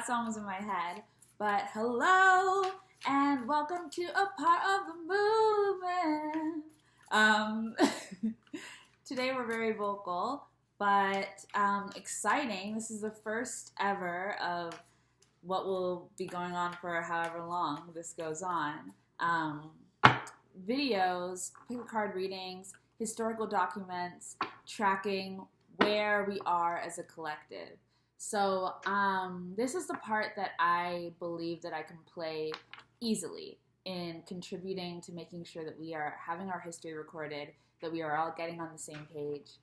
that song was in my head. But hello, and welcome to a part of the movement. Today we're very vocal, but exciting. This is the first ever of what will be going on for however long this goes on. Videos, pick a card readings, historical documents, tracking where we are as a collective. So this is the part that I believe that I can play easily in contributing to making sure that we are having our history recorded, that we are all getting on the same page,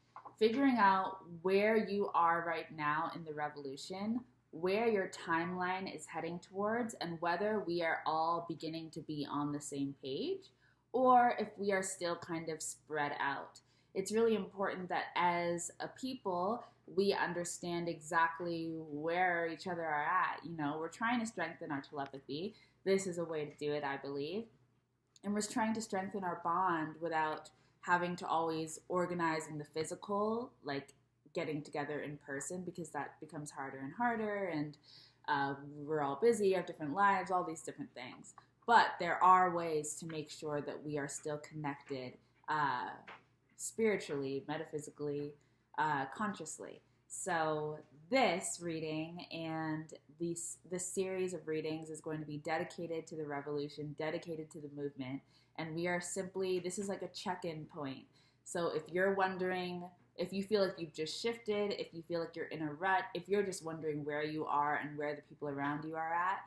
figuring out where you are right now in the revolution, where your timeline is heading towards, and whether we are all beginning to be on the same page or if we are still kind of spread out. It's really important that as a people, we understand exactly where each other are at. You know, we're trying to strengthen our telepathy. This is a way to do it, I believe. And we're trying to strengthen our bond without having to always organize in the physical, like getting together in person, because that becomes harder and harder, and we're all busy, have different lives, all these different things. But there are ways to make sure that we are still connected spiritually, metaphysically, consciously. So this reading and this series of readings is going to be dedicated to the revolution, dedicated to the movement, and we are simply, this is like a check-in point. So if you're wondering, if you feel like you've just shifted, if you feel like you're in a rut, if you're just wondering where you are and where the people around you are at,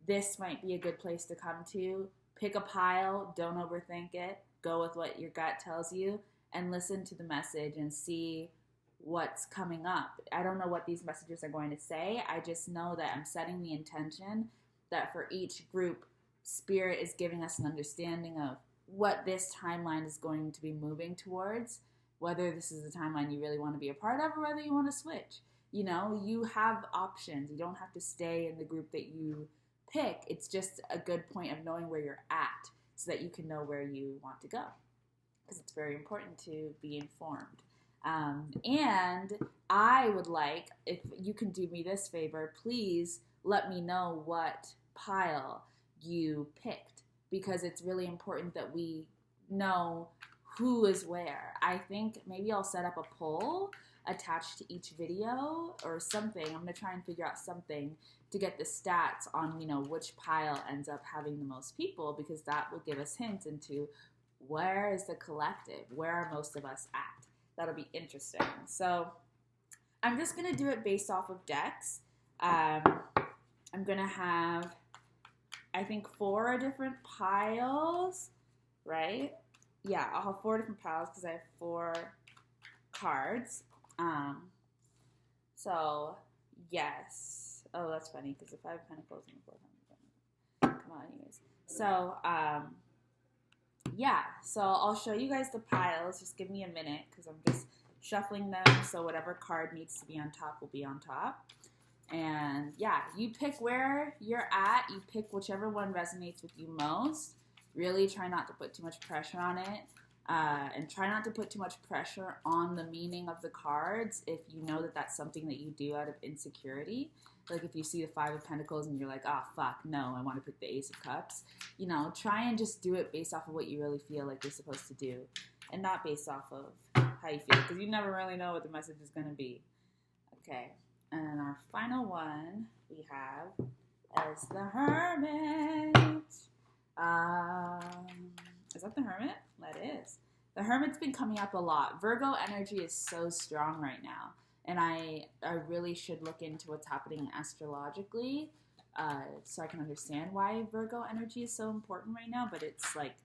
this might be a good place to come to. Pick a pile, don't overthink it, go with what your gut tells you, and listen to the message and see what's coming up. I don't know what these messages are going to say. I just know that I'm setting the intention that for each group, Spirit is giving us an understanding of what this timeline is going to be moving towards, whether this is a timeline you really want to be a part of or whether you want to switch. You know, you have options. You don't have to stay in the group that you pick. It's just a good point of knowing where you're at so that you can know where you want to go, because it's very important to be informed. And I would like, if you can do me this favor, please let me know what pile you picked, because it's really important that we know who is where. I think maybe I'll set up a poll attached to each video or something. I'm going to try and figure out something to get the stats on, you know, which pile ends up having the most people, because that will give us hints into where is the collective, where are most of us at. That'll be interesting. So I'm just going to do it based off of decks. I'm going to have, I think, 4 different piles, right? Yeah, I'll have 4 different piles because I have 4 cards. So, yes. Oh, that's funny because the 5 of Pentacles and the 4 of Pentacles. Come on, anyways. So, yeah. So I'll show you guys the piles. Just give me a minute because I'm just shuffling them. So whatever card needs to be on top will be on top. And yeah, you pick where you're at. You pick whichever one resonates with you most. Really try not to put too much pressure on it. And try not to put too much pressure on the meaning of the cards if you know that that's something that you do out of insecurity. Like if you see the 5 of Pentacles and you're like, oh, fuck, no, I want to pick the Ace of Cups. You know, try and just do it based off of what you really feel like you're supposed to do and not based off of how you feel, because you never really know what the message is going to be. Okay, and our final one we have is the Hermit. Is that the Hermit? That is. The Hermit's been coming up a lot. Virgo energy is so strong right now. And I really should look into what's happening astrologically so I can understand why Virgo energy is so important right now. But it's like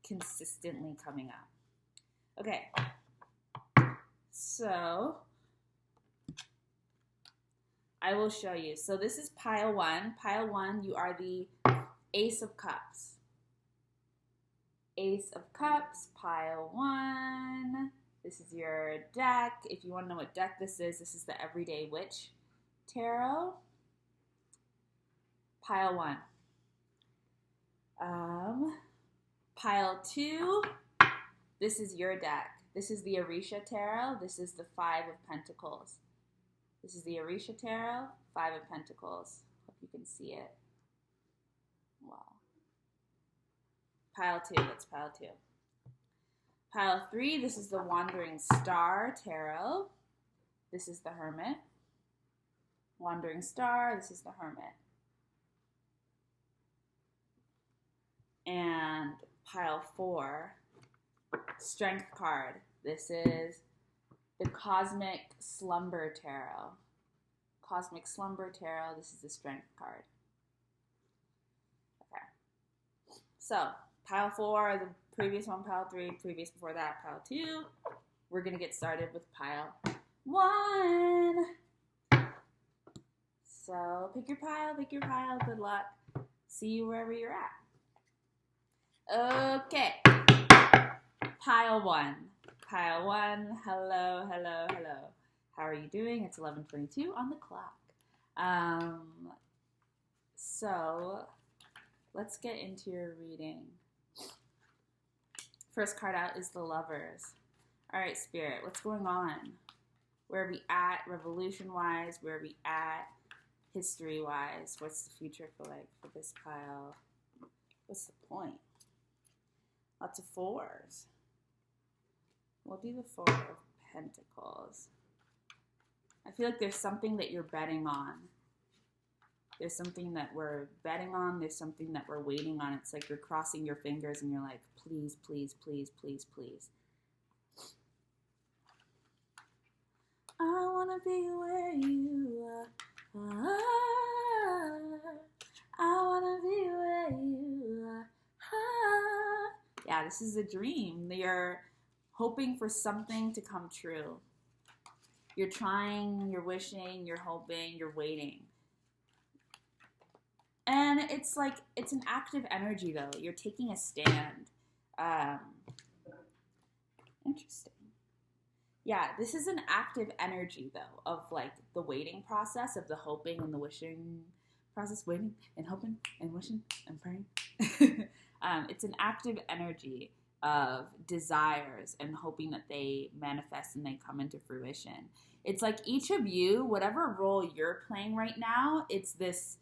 consistently coming up. Okay. So I will show you. So this is pile 1. Pile 1, you are the Ace of Cups. Ace of Cups, pile 1. This is your deck. If you want to know what deck this is the Everyday Witch Tarot. Pile 1. Pile 2, this is your deck. This is the Orisha Tarot. This is the 5 of Pentacles. This is the Orisha Tarot, 5 of Pentacles. Hope you can see it. Well, pile 2, that's pile 2. Pile 3, this is the Wandering Star Tarot. This is the Hermit. Wandering Star, this is the Hermit. And pile 4, Strength card. This is the Cosmic Slumber Tarot. Cosmic Slumber Tarot, this is the Strength card. Okay. So, pile 4, the previous one, pile 3, previous before that, pile 2. We're going to get started with pile 1. So, pick your pile, good luck. See you wherever you're at. Okay. Pile 1. Pile 1, hello. How are you doing? It's 11:22 on the clock. So, let's get into your reading. First card out is the Lovers. All right, Spirit, what's going on? Where are we at revolution-wise? Where are we at history-wise? What's the future for this pile? What's the point? Lots of 4s. We'll do the 4 of Pentacles. I feel like there's something that you're betting on. There's something that we're betting on. There's something that we're waiting on. It's like you're crossing your fingers and you're like, please, please, please, please, please. I want to be where you are. I want to be where you are. Yeah, this is a dream. You're hoping for something to come true. You're trying, you're wishing, you're hoping, you're waiting. And it's like, it's an active energy though. You're taking a stand. Interesting. Yeah, this is an active energy though of like the waiting process, of the hoping and the wishing process, waiting and hoping and wishing and praying. It's an active energy of desires and hoping that they manifest and they come into fruition. It's like each of you, whatever role you're playing right now, it's this,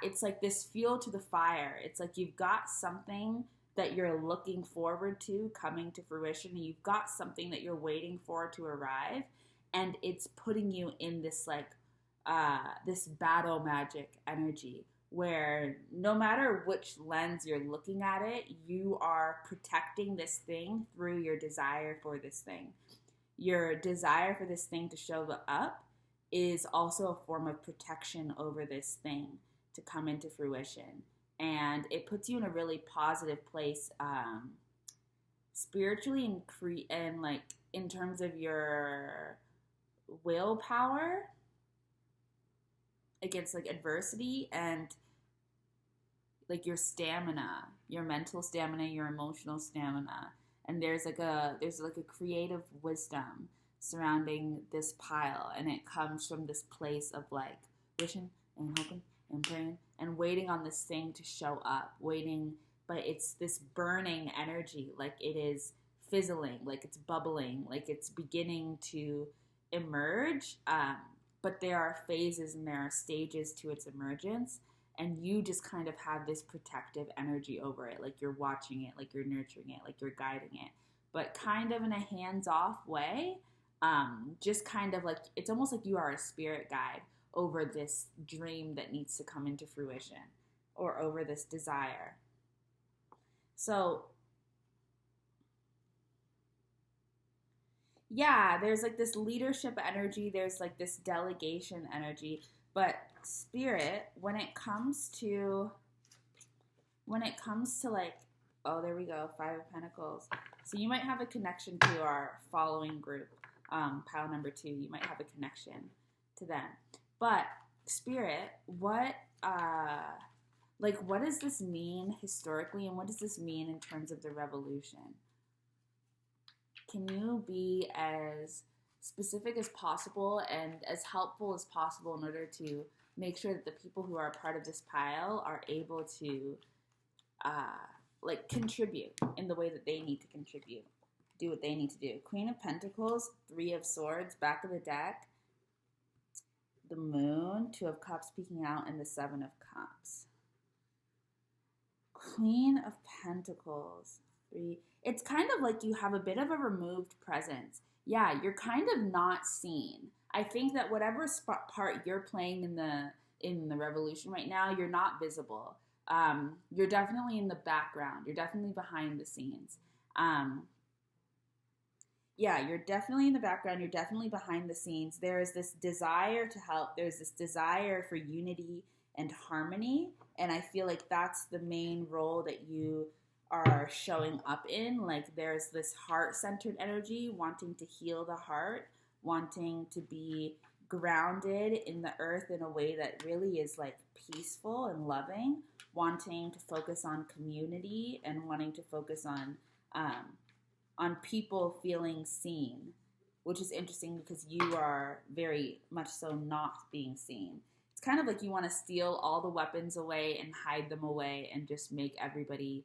it's like this fuel to the fire. It's like you've got something that you're looking forward to coming to fruition. And you've got something that you're waiting for to arrive. And it's putting you in this like, this battle magic energy, where no matter which lens you're looking at it, you are protecting this thing through your desire for this thing. Your desire for this thing to show up is also a form of protection over this thing to come into fruition. And it puts you in a really positive place spiritually and like in terms of your willpower against like adversity, and like your stamina, your mental stamina, your emotional stamina. And there's like a creative wisdom surrounding this pile, and it comes from this place of like wishing and hoping and praying and waiting on this thing to show up, waiting, but it's this burning energy, like it is fizzling, like it's bubbling, like it's beginning to emerge, but there are phases and there are stages to its emergence, and you just kind of have this protective energy over it, like you're watching it, like you're nurturing it, like you're guiding it, but kind of in a hands-off way, just kind of like, it's almost like you are a spirit guide over this dream that needs to come into fruition, or over this desire. So yeah, there's like this leadership energy, there's like this delegation energy, but Spirit, when it comes to like, oh, there we go, 5 of Pentacles. So you might have a connection to our following group, pile number 2. You might have a connection to them. But Spirit, what does this mean historically, and what does this mean in terms of the revolution? Can you be as specific as possible and as helpful as possible in order to make sure that the people who are a part of this pile are able to contribute in the way that they need to contribute, do what they need to do? Queen of Pentacles, 3 of Swords, back of the deck. the Moon, Two of Cups peeking out, and the Seven of Cups. Queen of Pentacles, 3. It's kind of like you have a bit of a removed presence. Yeah, you're kind of not seen. I think that whatever part you're playing in the revolution right now, you're not visible. You're definitely in the background. You're definitely behind the scenes. Yeah, you're definitely in the background. You're definitely behind the scenes. There is this desire to help. There's this desire for unity and harmony. And I feel like that's the main role that you are showing up in. Like there's this heart-centered energy, wanting to heal the heart, wanting to be grounded in the earth in a way that really is like peaceful and loving, wanting to focus on community and wanting to focus on people feeling seen, which is interesting because you are very much so not being seen. It's kind of like you want to steal all the weapons away and hide them away and just make everybody,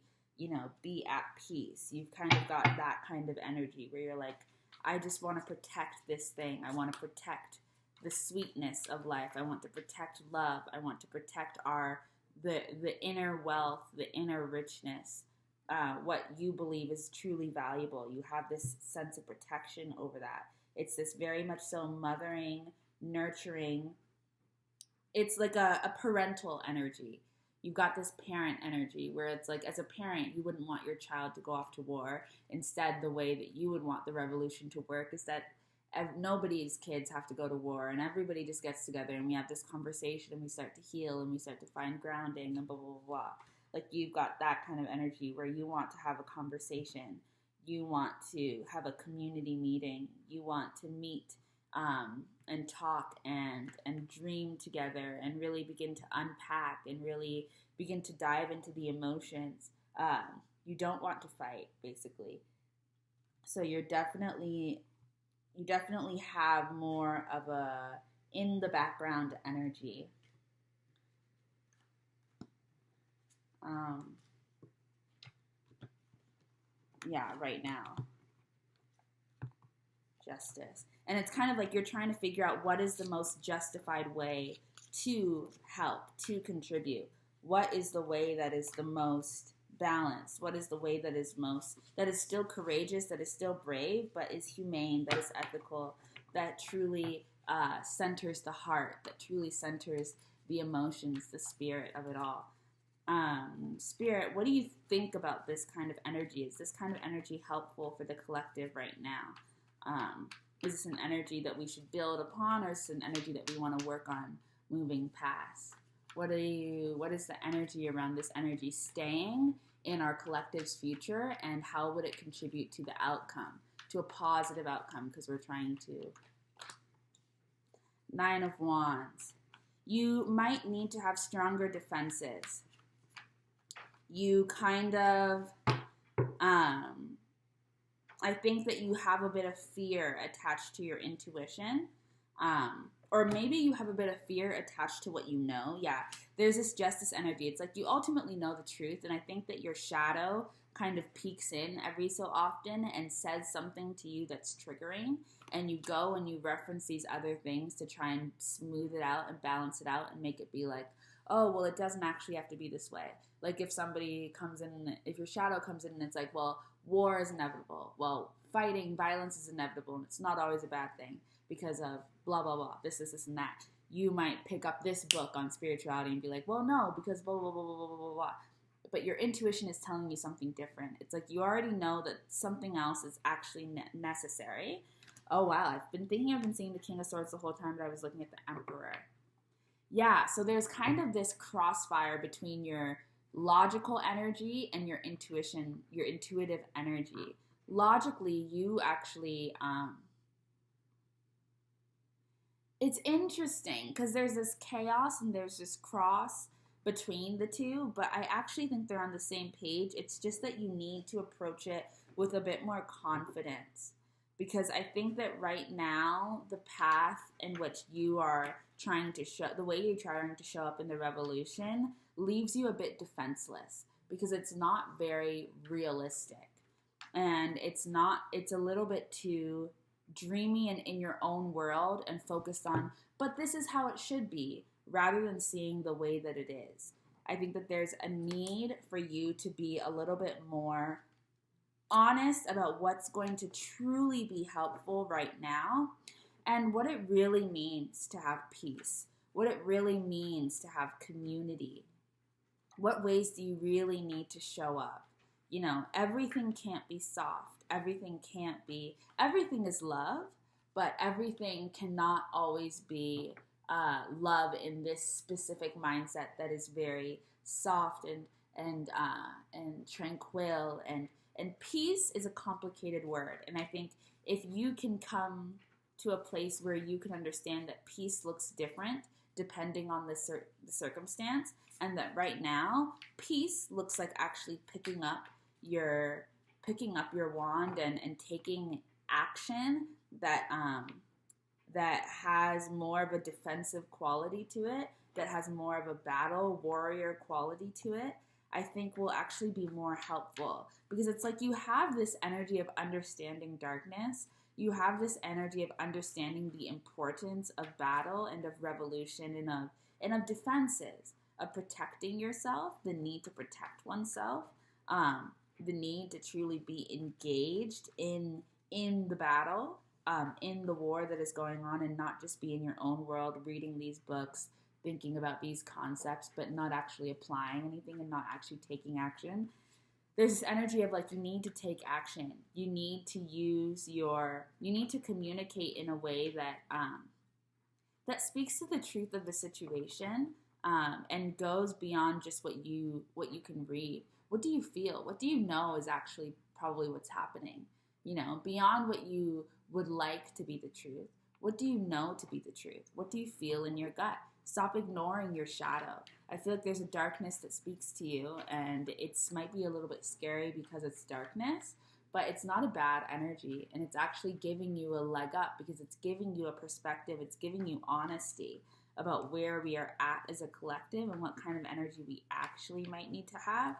be at peace. You've kind of got that kind of energy where you're like, I just want to protect this thing. I want to protect the sweetness of life. I want to protect love. I want to protect the inner wealth, the inner richness, what you believe is truly valuable. You have this sense of protection over that. It's this very much so mothering, nurturing. It's like a parental energy. You've got this parent energy where it's like, as a parent, you wouldn't want your child to go off to war. Instead, the way that you would want the revolution to work is that nobody's kids have to go to war, and everybody just gets together and we have this conversation and we start to heal and we start to find grounding and blah, blah, blah, blah. Like you've got that kind of energy where you want to have a conversation. You want to have a community meeting. You want to meet and talk and dream together and really begin to unpack and really begin to dive into the emotions. You don't want to fight, basically. So you definitely have more of a in the background energy. Right now. Justice. And it's kind of like you're trying to figure out what is the most justified way to help, to contribute. What is the way that is the most balanced? What is the way that is still courageous, that is still brave, but is humane, that is ethical, that truly centers the heart, that truly centers the emotions, the spirit of it all. Spirit, what do you think about this kind of energy? Is this kind of energy helpful for the collective right now? Is this an energy that we should build upon, or is it an energy that we want to work on moving past? What is the energy around this energy staying in our collective's future, and how would it contribute to the outcome, to a positive outcome, because we're trying to. 9 of Wands. You might need to have stronger defenses. You kind of, I think that you have a bit of fear attached to your intuition, or maybe you have a bit of fear attached to what you know. Yeah, there's this justice energy. It's like you ultimately know the truth, and I think that your shadow kind of peeks in every so often and says something to you that's triggering, and you go and you reference these other things to try and smooth it out and balance it out and make it be like, oh, well, it doesn't actually have to be this way. Like if somebody comes in, if your shadow comes in and it's like, well, war is inevitable. Well, violence is inevitable, and it's not always a bad thing because of blah, blah, blah, this, and that. You might pick up this book on spirituality and be like, well, no, because blah, blah, blah, blah, blah, blah, blah. But your intuition is telling you something different. It's like you already know that something else is actually necessary. Oh, wow, I've been seeing the King of Swords the whole time, but I was looking at the Emperor. Yeah, so there's kind of this crossfire between your logical energy and your intuition, your intuitive energy. Logically, you actually, it's interesting because there's this chaos and there's this cross between the two, but I actually think they're on the same page. It's just that you need to approach it with a bit more confidence, because I think that right now the path in which you are trying to show, the way you're trying to show up in the revolution leaves you a bit defenseless, because it's not very realistic, and it's a little bit too dreamy and in your own world and focused on, but this is how it should be, rather than seeing the way that it is. I think that there's a need for you to be a little bit more honest about what's going to truly be helpful right now and what it really means to have peace, what it really means to have community. What ways do you really need to show up? You know, everything can't be soft. Everything is love, but everything cannot always be love in this specific mindset that is very soft and tranquil, and peace is a complicated word. And I think if you can come to a place where you can understand that peace looks different depending on the circumstance, and that right now peace looks like actually picking up your wand and taking action that has more of a defensive quality to it, that has more of a battle warrior quality to it, I think will actually be more helpful. Because it's like you have this energy of understanding darkness, you have this energy of understanding the importance of battle and of revolution and of defenses, of protecting yourself, the need to protect oneself, the need to truly be engaged in the battle, in the war that is going on, and not just be in your own world reading these books, thinking about these concepts, but not actually applying anything and not actually taking action. There's this energy of like, you need to take action. You need to you need to communicate in a way that that speaks to the truth of the situation, and goes beyond just what you can read. What do you feel? What do you know is actually probably what's happening? You know, beyond what you would like to be the truth. What do you know to be the truth? What do you feel in your gut? Stop ignoring your shadow. I feel like there's a darkness that speaks to you, and it might be a little bit scary because it's darkness, but it's not a bad energy, and it's actually giving you a leg up because it's giving you a perspective. It's giving you honesty about where we are at as a collective and what kind of energy we actually might need to have,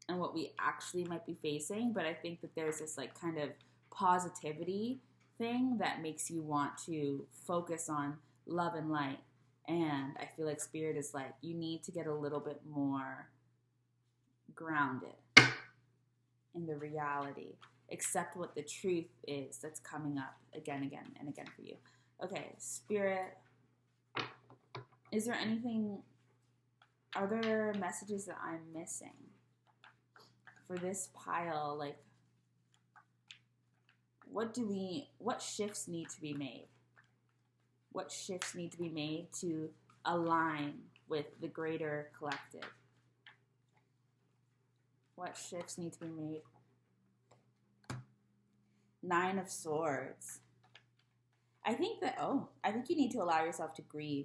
and what we actually might be facing. But I think that there's this like kind of positivity thing that makes you want to focus on love and light. And I feel like Spirit is like, you need to get a little bit more grounded in the reality. Accept what the truth is that's coming up again and again for you. Okay, Spirit, is there anything, are there messages that I'm missing for this pile? Like, what shifts need to be made? What shifts need to be made to align with the greater collective? What shifts need to be made? 9 of Swords. I think you need to allow yourself to grieve.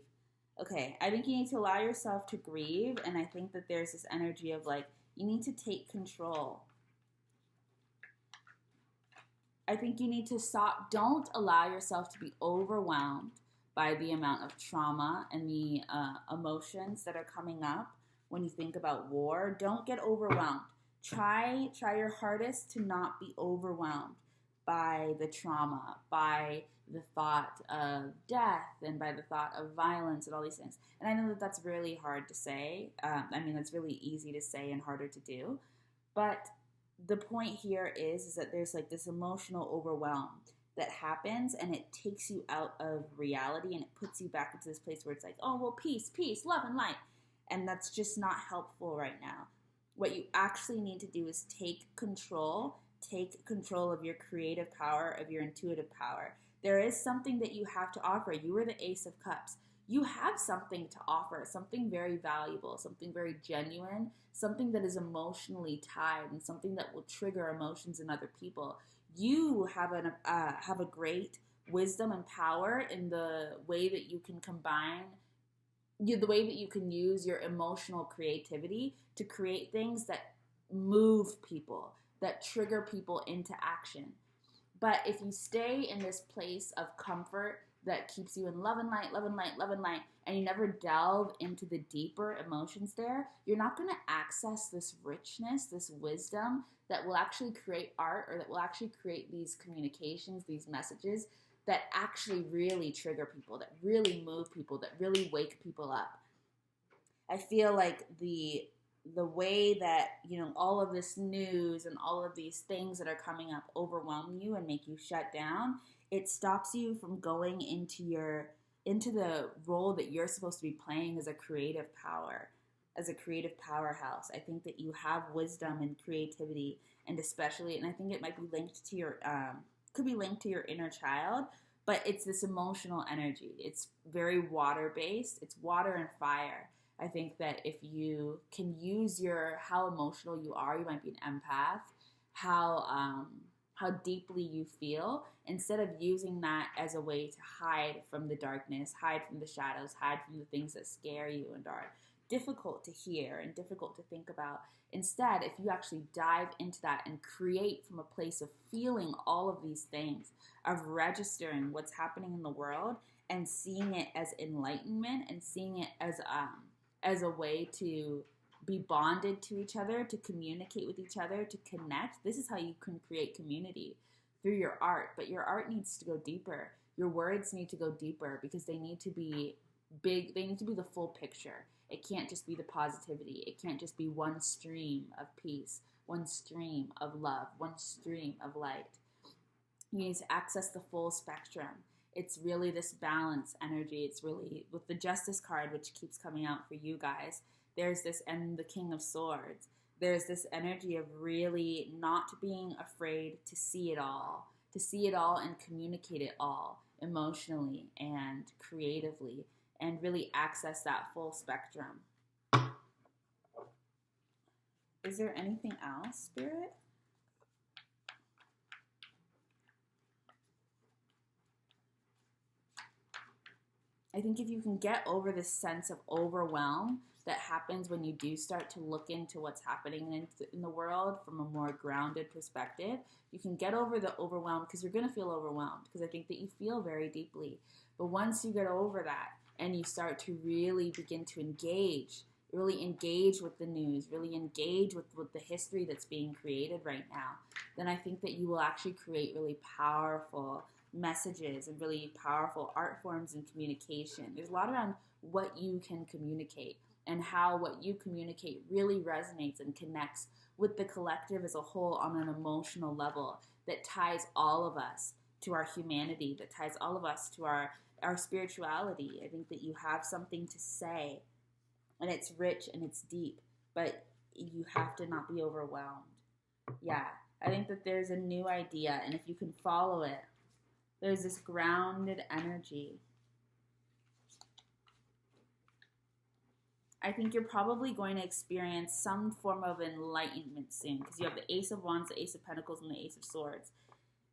Okay, I think you need to allow yourself to grieve, and I think that there's this energy of like, you need to take control. I think you need to stop. Don't allow yourself to be overwhelmed by the amount of trauma and the emotions that are coming up when you think about war. Don't get overwhelmed. Try your hardest to not be overwhelmed by the trauma, by the thought of death, and by the thought of violence and all these things. And I know that that's really hard to say. It's really easy to say and harder to do. But the point here is that there's like this emotional overwhelm that happens, and it takes you out of reality, and it puts you back into this place where it's like, oh, well, peace, love, and light. And that's just not helpful right now. What you actually need to do is take control of your creative power, of your intuitive power. There is something that you have to offer. You are the Ace of Cups. You have something to offer, something very valuable, something very genuine, something that is emotionally tied, and something that will trigger emotions in other people. You have a great wisdom and power in the way that you can combine, the way that you can use your emotional creativity to create things that move people, that trigger people into action. But if you stay in this place of comfort, that keeps you in love and light, love and light, love and light, and you never delve into the deeper emotions there, you're not going to access this richness, this wisdom that will actually create art, or that will actually create these communications, these messages that actually really trigger people, that really move people, that really wake people up. I feel like the way that, you know, all of this news and all of these things that are coming up overwhelm you and make you shut down, it stops you from going into the role that you're supposed to be playing as a creative power, as a creative powerhouse. I think that you have wisdom and creativity, and especially, and I think it might be linked to your could be linked to your inner child, but it's this emotional energy. It's very water based. It's water and fire. I think that if you can use how emotional you are, you might be an empath, how deeply you feel, instead of using that as a way to hide from the darkness, hide from the shadows, hide from the things that scare you and are difficult to hear and difficult to think about. Instead, if you actually dive into that and create from a place of feeling all of these things, of registering what's happening in the world and seeing it as enlightenment and seeing it as a way to be bonded to each other, to communicate with each other, to connect. This is how you can create community, through your art. But your art needs to go deeper. Your words need to go deeper, because they need to be big. They need to be the full picture. It can't just be the positivity. It can't just be one stream of peace, one stream of love, one stream of light. You need to access the full spectrum. It's really this balance energy. It's really, with the Justice card, which keeps coming out for you guys, there's this, and the King of Swords, there's this energy of really not being afraid to see it all and communicate it all emotionally and creatively, and really access that full spectrum. Is there anything else, Spirit? I think if you can get over this sense of overwhelm that happens when you do start to look into what's happening in the world from a more grounded perspective, you can get over the overwhelm, because you're going to feel overwhelmed, because I think that you feel very deeply. But once you get over that and you start to really begin to really engage with the news, really engage with the history that's being created right now, then I think that you will actually create really powerful messages and really powerful art forms and communication. There's a lot around what you can communicate, and how what you communicate really resonates and connects with the collective as a whole on an emotional level that ties all of us to our humanity, that ties all of us to our spirituality. I think that you have something to say, and it's rich and it's deep, but you have to not be overwhelmed. Yeah, I think that there's a new idea, and if you can follow it, there's this grounded energy. I think you're probably going to experience some form of enlightenment soon, because you have the Ace of Wands, the Ace of Pentacles, and the Ace of Swords,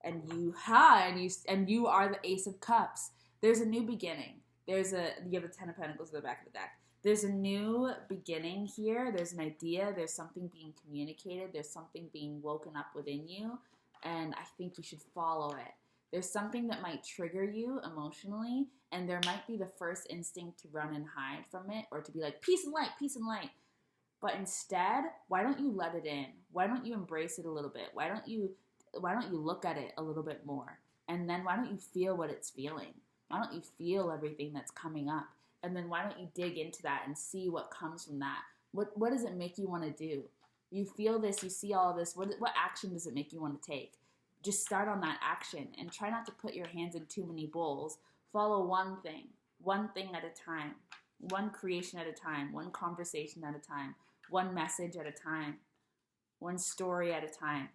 and you are the Ace of Cups. There's a new beginning. You have the Ten of Pentacles at the back of the deck. There's a new beginning here. There's an idea. There's something being communicated. There's something being woken up within you, and I think you should follow it. There's something that might trigger you emotionally, and there might be the first instinct to run and hide from it, or to be like, peace and light, peace and light. But instead, why don't you let it in? Why don't you embrace it a little bit? Why don't you look at it a little bit more? And then why don't you feel what it's feeling? Why don't you feel everything that's coming up? And then why don't you dig into that and see what comes from that? What does it make you want to do? You feel this, you see all this, what action does it make you want to take? Just start on that action, and try not to put your hands in too many bowls. Follow one thing at a time, one creation at a time, one conversation at a time, one message at a time, one story at a time.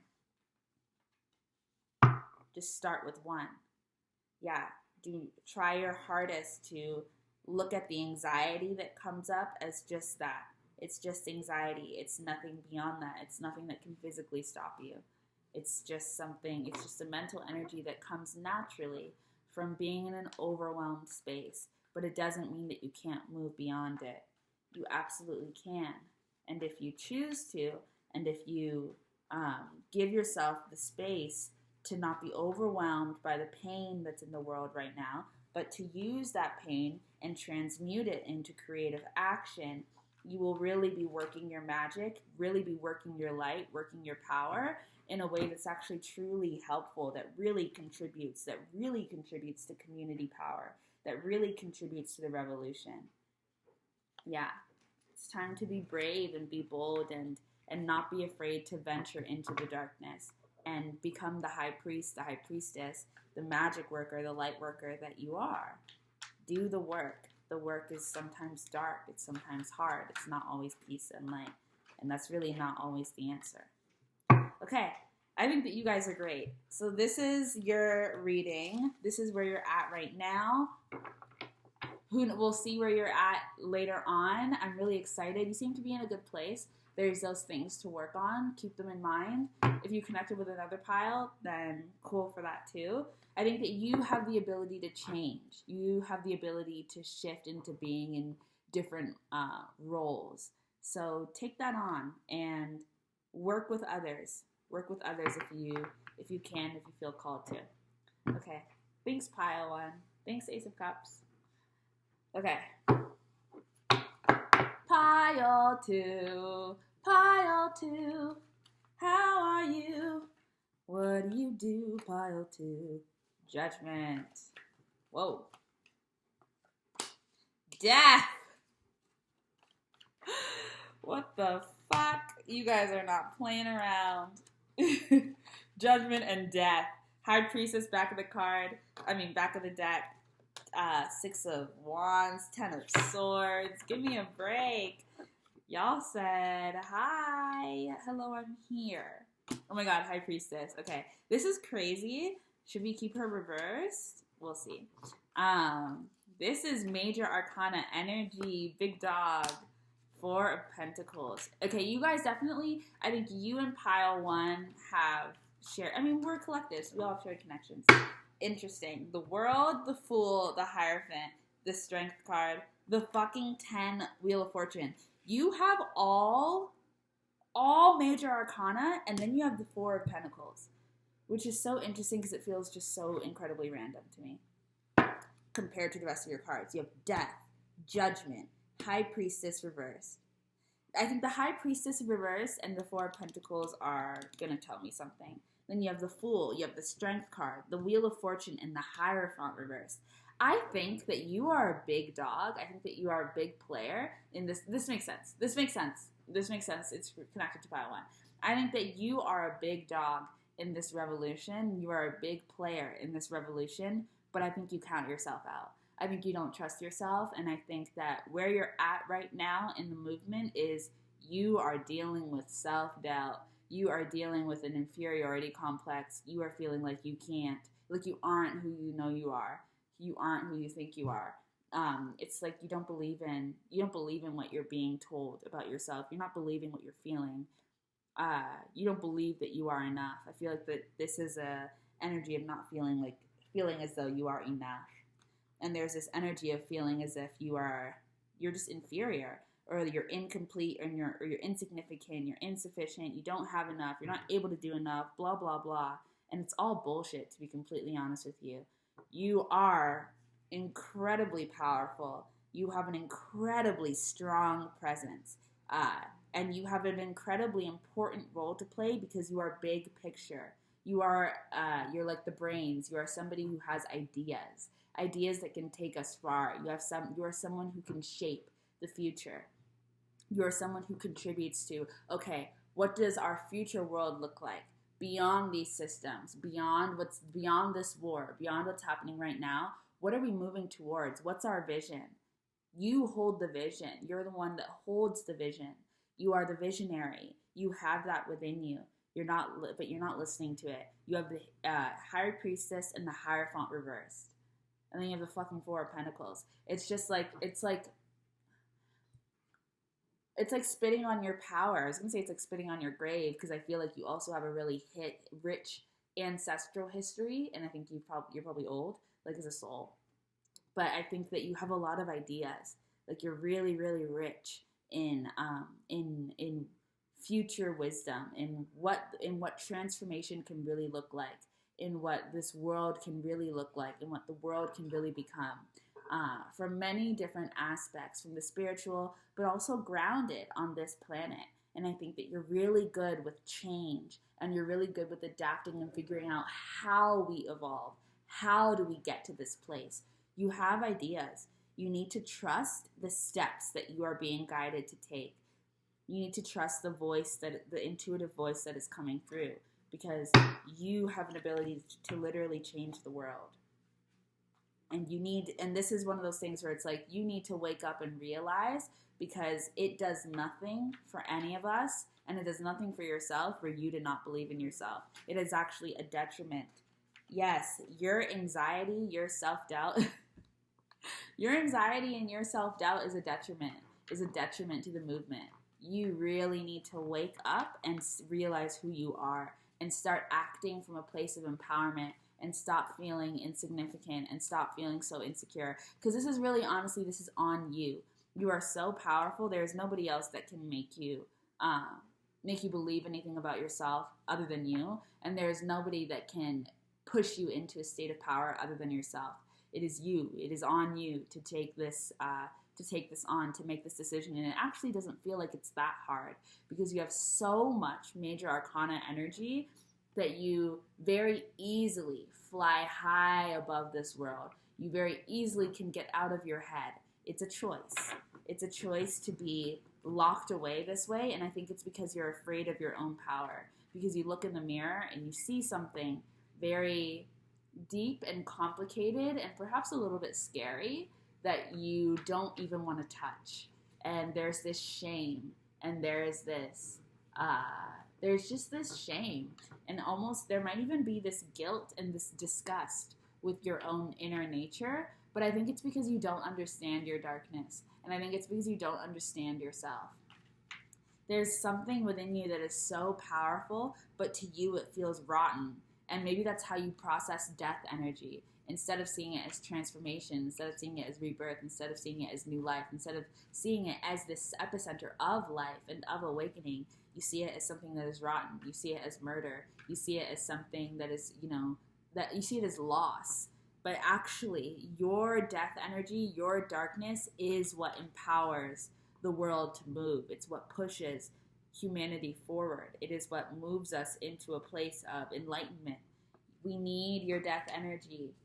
Just start with one. Yeah, try your hardest to look at the anxiety that comes up as just that. It's just anxiety. It's nothing beyond that. It's nothing that can physically stop you. It's just a mental energy that comes naturally from being in an overwhelmed space. But it doesn't mean that you can't move beyond it. You absolutely can. And if you choose to, and if you give yourself the space to not be overwhelmed by the pain that's in the world right now, but to use that pain and transmute it into creative action, you will really be working your magic, really be working your light, working your power in a way that's actually truly helpful, that really contributes to community power, that really contributes to the revolution. Yeah, it's time to be brave and be bold and not be afraid to venture into the darkness and become the high priest, the high priestess, the magic worker, the light worker that you are. Do the work. The work is sometimes dark. It's sometimes hard. It's not always peace and light. And that's really not always the answer. Okay, I think that you guys are great. So this is your reading. This is where you're at right now. We'll see where you're at later on. I'm really excited. You seem to be in a good place. There's those things to work on. Keep them in mind. If you connected with another pile, then cool for that too. I think that you have the ability to change. You have the ability to shift into being in different roles. So take that on and work with others. Work with others if you can, if you feel called to. Okay. Thanks, pile 1. Thanks, Ace of Cups. Okay. Pile 2. Pile 2. How are you? What do you do, pile 2? Judgment. Whoa. Death. What the fuck? You guys are not playing around. Judgment and death. High Priestess back of the deck. 6 of Wands, 10 of Swords. Give me a break. Y'all said, hi. Hello, I'm here. Oh my god, High Priestess. Okay, this is crazy. Should we keep her reversed? We'll see. This is Major Arcana energy, big dog, 4 of Pentacles. Okay, you guys definitely, I think you and pile 1 have shared, we're collectives. We all have shared connections. Interesting. The World, the Fool, the Hierophant, the Strength card, the fucking 10 Wheel of Fortune. You have all Major Arcana, and then you have the 4 of Pentacles, which is so interesting because it feels just so incredibly random to me compared to the rest of your cards. You have Death, Judgment, High Priestess reverse. I think the High Priestess reverse and the 4 of Pentacles are going to tell me something. Then you have the Fool, you have the Strength card, the Wheel of Fortune, and the Hierophant reverse. I think that you are a big dog. I think that you are a big player in this. This makes sense. This makes sense. It's connected to pile 1. I think that you are a big dog in this revolution. You are a big player in this revolution, but I think you count yourself out. I think you don't trust yourself, and I think that where you're at right now in the movement is you are dealing with self-doubt. You are dealing with an inferiority complex. You are feeling like you can't, like you aren't who you know you are. You aren't who you think you are. It's like you don't believe in what you're being told about yourself. You're not believing what you're feeling. You don't believe that you are enough. I feel like that this is a energy of not feeling as though you are enough. And there's this energy of feeling as if you're just inferior, or you're incomplete, or you're insignificant, you're insufficient, you don't have enough, you're not able to do enough, blah, blah, blah. And it's all bullshit, to be completely honest with you. You are incredibly powerful. You have an incredibly strong presence. And you have an incredibly important role to play because you are big picture. You're like the brains. You are somebody who has ideas that can take us far. You are someone who can shape the future. You are someone who contributes to, okay, what does our future world look like? Beyond these systems, beyond this war, beyond what's happening right now, what are we moving towards? What's our vision? You hold the vision. You're the one that holds the vision. You are the visionary. You have that within you. But you're not listening to it. You have the High Priestess and the Hierophant reversed. And then you have the fucking 4 of Pentacles. It's like spitting on your power. I was going to say it's like spitting on your grave because I feel like you also have a really rich ancestral history, and I think you're probably old, like as a soul. But I think that you have a lot of ideas. Like you're really, really rich in future wisdom, in what transformation can really look like, in what this world can really look like and what the world can really become. From many different aspects, from the spiritual, but also grounded on this planet. And I think that you're really good with change, and you're really good with adapting and figuring out how we evolve. How do we get to this place? You have ideas. You need to trust the steps that you are being guided to take. You need to trust the intuitive voice that is coming through, because you have an ability to literally change the world. And this is one of those things where it's like, you need to wake up and realize, because it does nothing for any of us, and it does nothing for yourself for you to not believe in yourself. It is actually a detriment. Yes, your anxiety, your self-doubt, your anxiety and your self-doubt is a detriment to the movement. You really need to wake up and realize who you are and start acting from a place of empowerment, and stop feeling insignificant and stop feeling so insecure. Because this is really, honestly, this is on you. You are so powerful. There's nobody else that can make you believe anything about yourself other than you. And there's nobody that can push you into a state of power other than yourself. It is you. It is on you to take this on, to make this decision. And it actually doesn't feel like it's that hard, because you have so much major arcana energy that you very easily fly high above this world. You very easily can get out of your head. It's a choice. It's a choice to be locked away this way, and I think it's because you're afraid of your own power. Because you look in the mirror and you see something very deep and complicated and perhaps a little bit scary that you don't even want to touch. And there's this shame, and there's just this shame, and almost there might even be this guilt and this disgust with your own inner nature. But I think it's because you don't understand your darkness, and I think it's because you don't understand yourself. There's something within you that is so powerful, but to you it feels rotten. And maybe that's how you process death energy. Instead of seeing it as transformation, instead of seeing it as rebirth, instead of seeing it as new life, instead of seeing it as this epicenter of life and of awakening, you see it as something that is rotten. You see it as murder. You see it as something that is, that you see it as loss. But actually, your death energy, your darkness is what empowers the world to move. It's what pushes humanity forward. It is what moves us into a place of enlightenment. We need your death energy.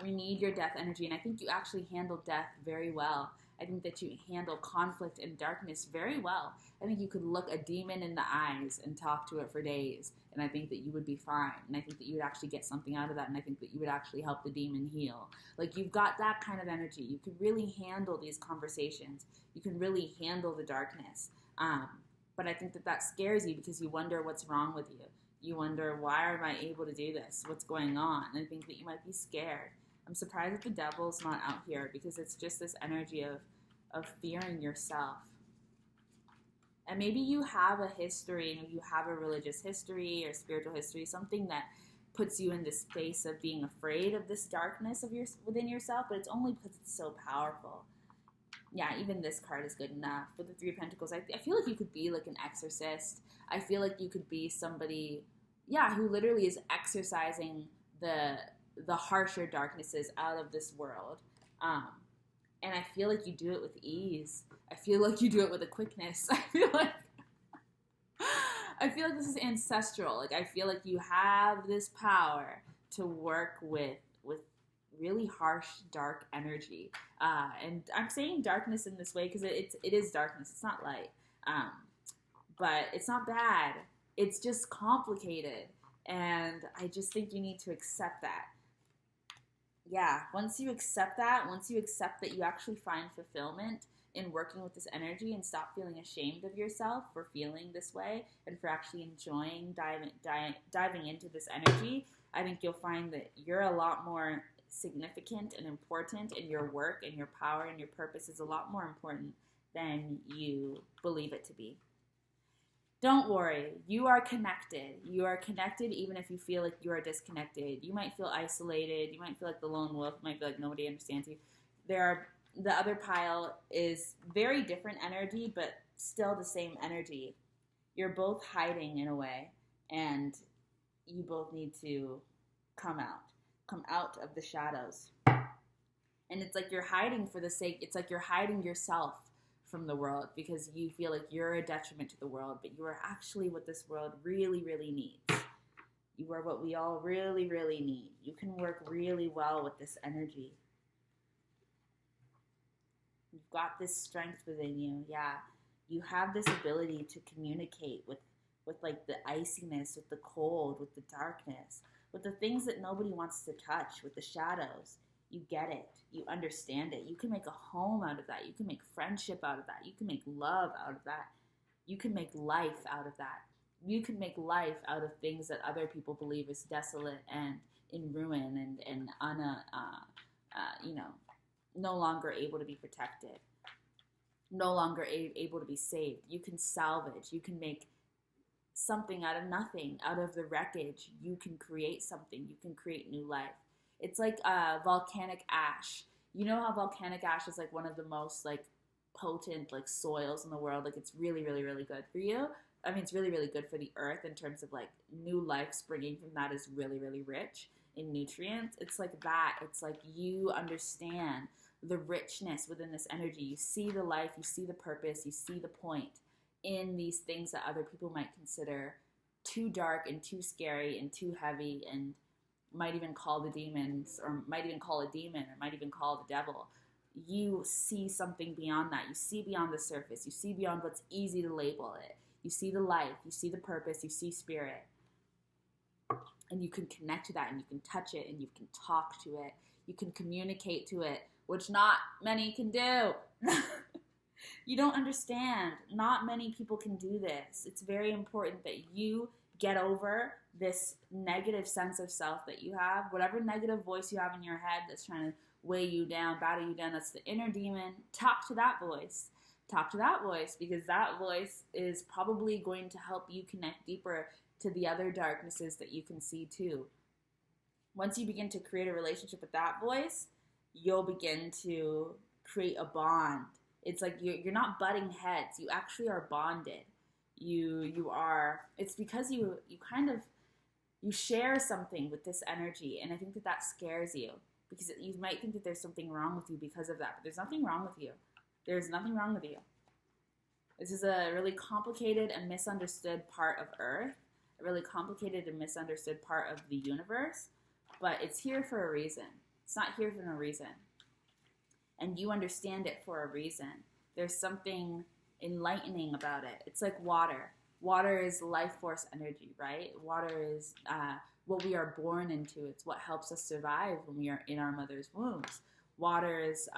We need your death energy, and I think you actually handle death very well. I think that you handle conflict and darkness very well. I think you could look a demon in the eyes and talk to it for days, and I think that you would be fine, and I think that you would actually get something out of that, and I think that you would actually help the demon heal. Like, you've got that kind of energy. You can really handle these conversations. You can really handle the darkness. But I think that that scares you because you wonder what's wrong with you. You wonder, why am I able to do this? What's going on? And I think that you might be scared. I'm surprised that the devil's not out here, because it's just this energy of fearing yourself. And maybe you have a history, and you have a religious history or spiritual history, something that puts you in this space of being afraid of this darkness of within yourself, but it's only because it's so powerful. Yeah, even this card is good enough. With the Three of Pentacles, I feel like you could be like an exorcist. I feel like you could be somebody, who literally is exorcising the harsher darknesses out of this world. And I feel like you do it with ease. I feel like you do it with a quickness. I feel like this is ancestral. Like, I feel like you have this power to work with really harsh, dark energy. And I'm saying darkness in this way because it is darkness. It's not light. But it's not bad. It's just complicated. And I just think you need to accept that. Yeah, once you accept that you actually find fulfillment in working with this energy and stop feeling ashamed of yourself for feeling this way and for actually enjoying diving into this energy, I think you'll find that you're a lot more significant and important, and your work and your power and your purpose is a lot more important than you believe it to be. Don't worry, you are connected. You are connected even if you feel like you are disconnected. You might feel isolated. You might feel like the lone wolf. You might feel like nobody understands you. The other pile is very different energy, but still the same energy. You're both hiding in a way, and you both need to come out of the shadows. And it's like you're hiding for the sake, it's like you're hiding yourself from the world because you feel like you're a detriment to the world, but you are actually what this world really, really needs. You are what we all really, really need. You can work really well with this energy. You've got this strength within you. Yeah. You have this ability to communicate with like the iciness, with the cold, with the darkness, with the things that nobody wants to touch, with the shadows. You get it. You understand it. You can make a home out of that. You can make friendship out of that. You can make love out of that. You can make life out of that. You can make life out of things that other people believe is desolate and in ruin and no longer able to be protected, no longer able to be saved. You can salvage. You can make something out of nothing, out of the wreckage. You can create something. You can create new life. It's like volcanic ash. You know how volcanic ash is like one of the most like potent like soils in the world. Like it's really, really, really good for you. I mean, it's really, really good for the earth in terms of like new life springing from that is really, really rich in nutrients. It's like that. It's like you understand the richness within this energy. You see the life, you see the purpose, you see the point in these things that other people might consider too dark and too scary and too heavy and might even call the demons or might even call a demon or might even call the devil. You see something beyond that. You see beyond the surface. You see beyond what's easy to label it. You see the life. You see the purpose. You see spirit. And you can connect to that and you can touch it and you can talk to it. You can communicate to it, which not many can do. You don't understand. Not many people can do this. It's very important that you get over this negative sense of self that you have. Whatever negative voice you have in your head that's trying to weigh you down, battle you down, that's the inner demon. Talk to that voice. Talk to that voice because that voice is probably going to help you connect deeper to the other darknesses that you can see too. Once you begin to create a relationship with that voice, you'll begin to create a bond. It's like you're not butting heads. You actually are bonded. You are. It's because you share something with this energy, and I think that scares you because you might think that there's something wrong with you because of that, but there's nothing wrong with you. There's nothing wrong with you. This is a really complicated and misunderstood part of Earth, a really complicated and misunderstood part of the universe, but it's here for a reason. It's not here for no reason. And you understand it for a reason. There's something enlightening about it. It's like water. Water is life force energy, right? Water is what we are born into. It's what helps us survive when we are in our mother's wombs. Water is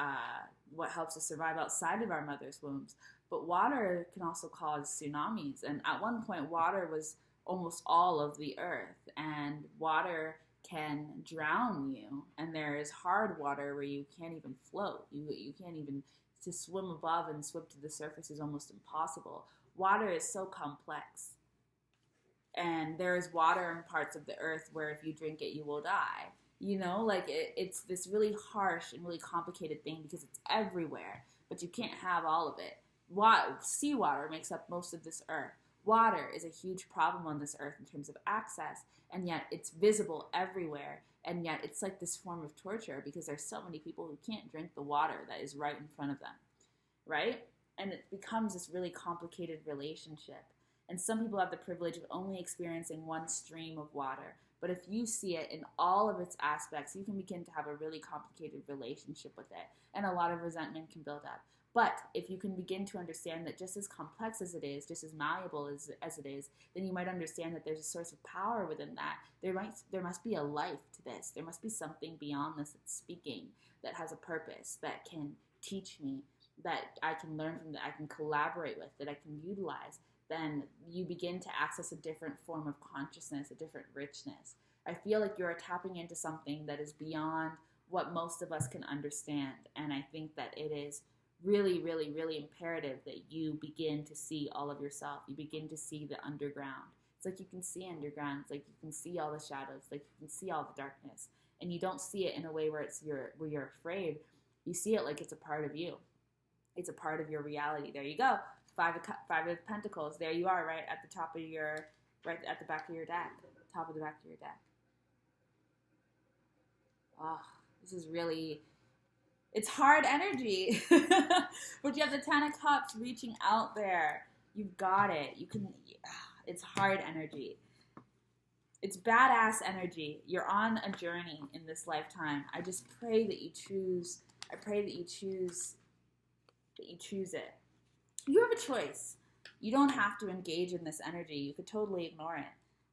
what helps us survive outside of our mother's wombs. But water can also cause tsunamis. And at one point, water was almost all of the earth. And water can drown you. And there is hard water where you can't even float. You can't even, to swim above and swim to the surface is almost impossible. Water is so complex. And there is water in parts of the earth where if you drink it, you will die. You know, like it's this really harsh and really complicated thing because it's everywhere, but you can't have all of it. Seawater makes up most of this earth. Water is a huge problem on this earth in terms of access, and yet it's visible everywhere, and yet it's like this form of torture because there's so many people who can't drink the water that is right in front of them, right? And it becomes this really complicated relationship. And some people have the privilege of only experiencing one stream of water. But if you see it in all of its aspects, you can begin to have a really complicated relationship with it. And a lot of resentment can build up. But if you can begin to understand that just as complex as it is, just as malleable as it is, then you might understand that there's a source of power within that. There must be a life to this. There must be something beyond this that's speaking, that has a purpose, that can teach me, that I can learn from, that I can collaborate with, that I can utilize. Then you begin to access a different form of consciousness, a different richness. I feel like you're tapping into something that is beyond what most of us can understand. And I think that it is really, really, really imperative that you begin to see all of yourself. You begin to see the underground. It's like you can see underground. It's like you can see all the shadows. Like you can see all the darkness. And you don't see it in a way where where you're afraid. You see it like it's a part of you. It's a part of your reality. There you go. Five of Pentacles. There you are, right at the top of right at the back of your deck. Top of the back of your deck. Oh, this is really, it's hard energy. But you have the Ten of Cups reaching out there. You've got it. You can, it's hard energy. It's badass energy. You're on a journey in this lifetime. I just pray that you choose, I pray that you choose it. You have a choice. You don't have to engage in this energy. You could totally ignore it.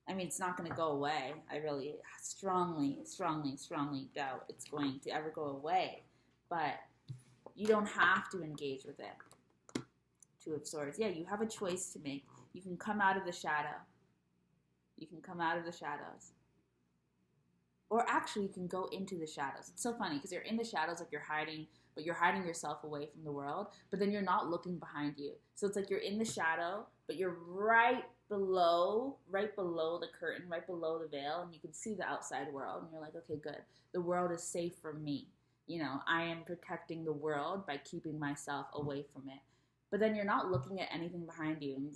I mean, it's not going to go away. I really strongly, strongly, strongly doubt it's going to ever go away. But you don't have to engage with it. Two of Swords. Yeah, you have a choice to make. You can come out of the shadow. You can come out of the shadows. Or actually, you can go into the shadows. It's so funny because you're in the shadows like you're hiding, but you're hiding yourself away from the world, but then you're not looking behind you. So it's like you're in the shadow, but you're right below the curtain, right below the veil, and you can see the outside world, and you're like, okay, good. The world is safe from me. You know, I am protecting the world by keeping myself away from it. But then you're not looking at anything behind you. And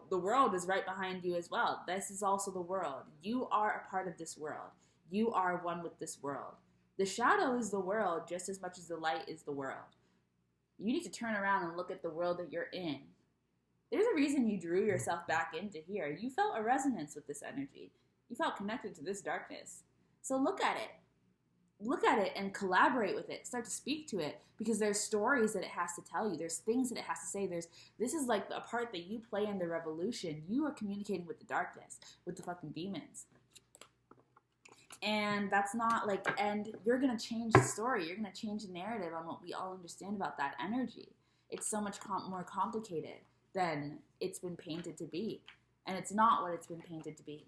the world is right behind you as well. This is also the world. You are a part of this world. You are one with this world. The shadow is the world just as much as the light is the world. You need to turn around and look at the world that you're in. There's a reason you drew yourself back into here. You felt a resonance with this energy. You felt connected to this darkness. So look at it. Look at it and collaborate with it. Start to speak to it because there's stories that it has to tell you. There's things that it has to say. This is like a part that you play in the revolution. You are communicating with the darkness, with the fucking demons. And that's not like, and you're going to change the story. You're going to change the narrative on what we all understand about that energy. It's so much more complicated than it's been painted to be. And it's not what it's been painted to be.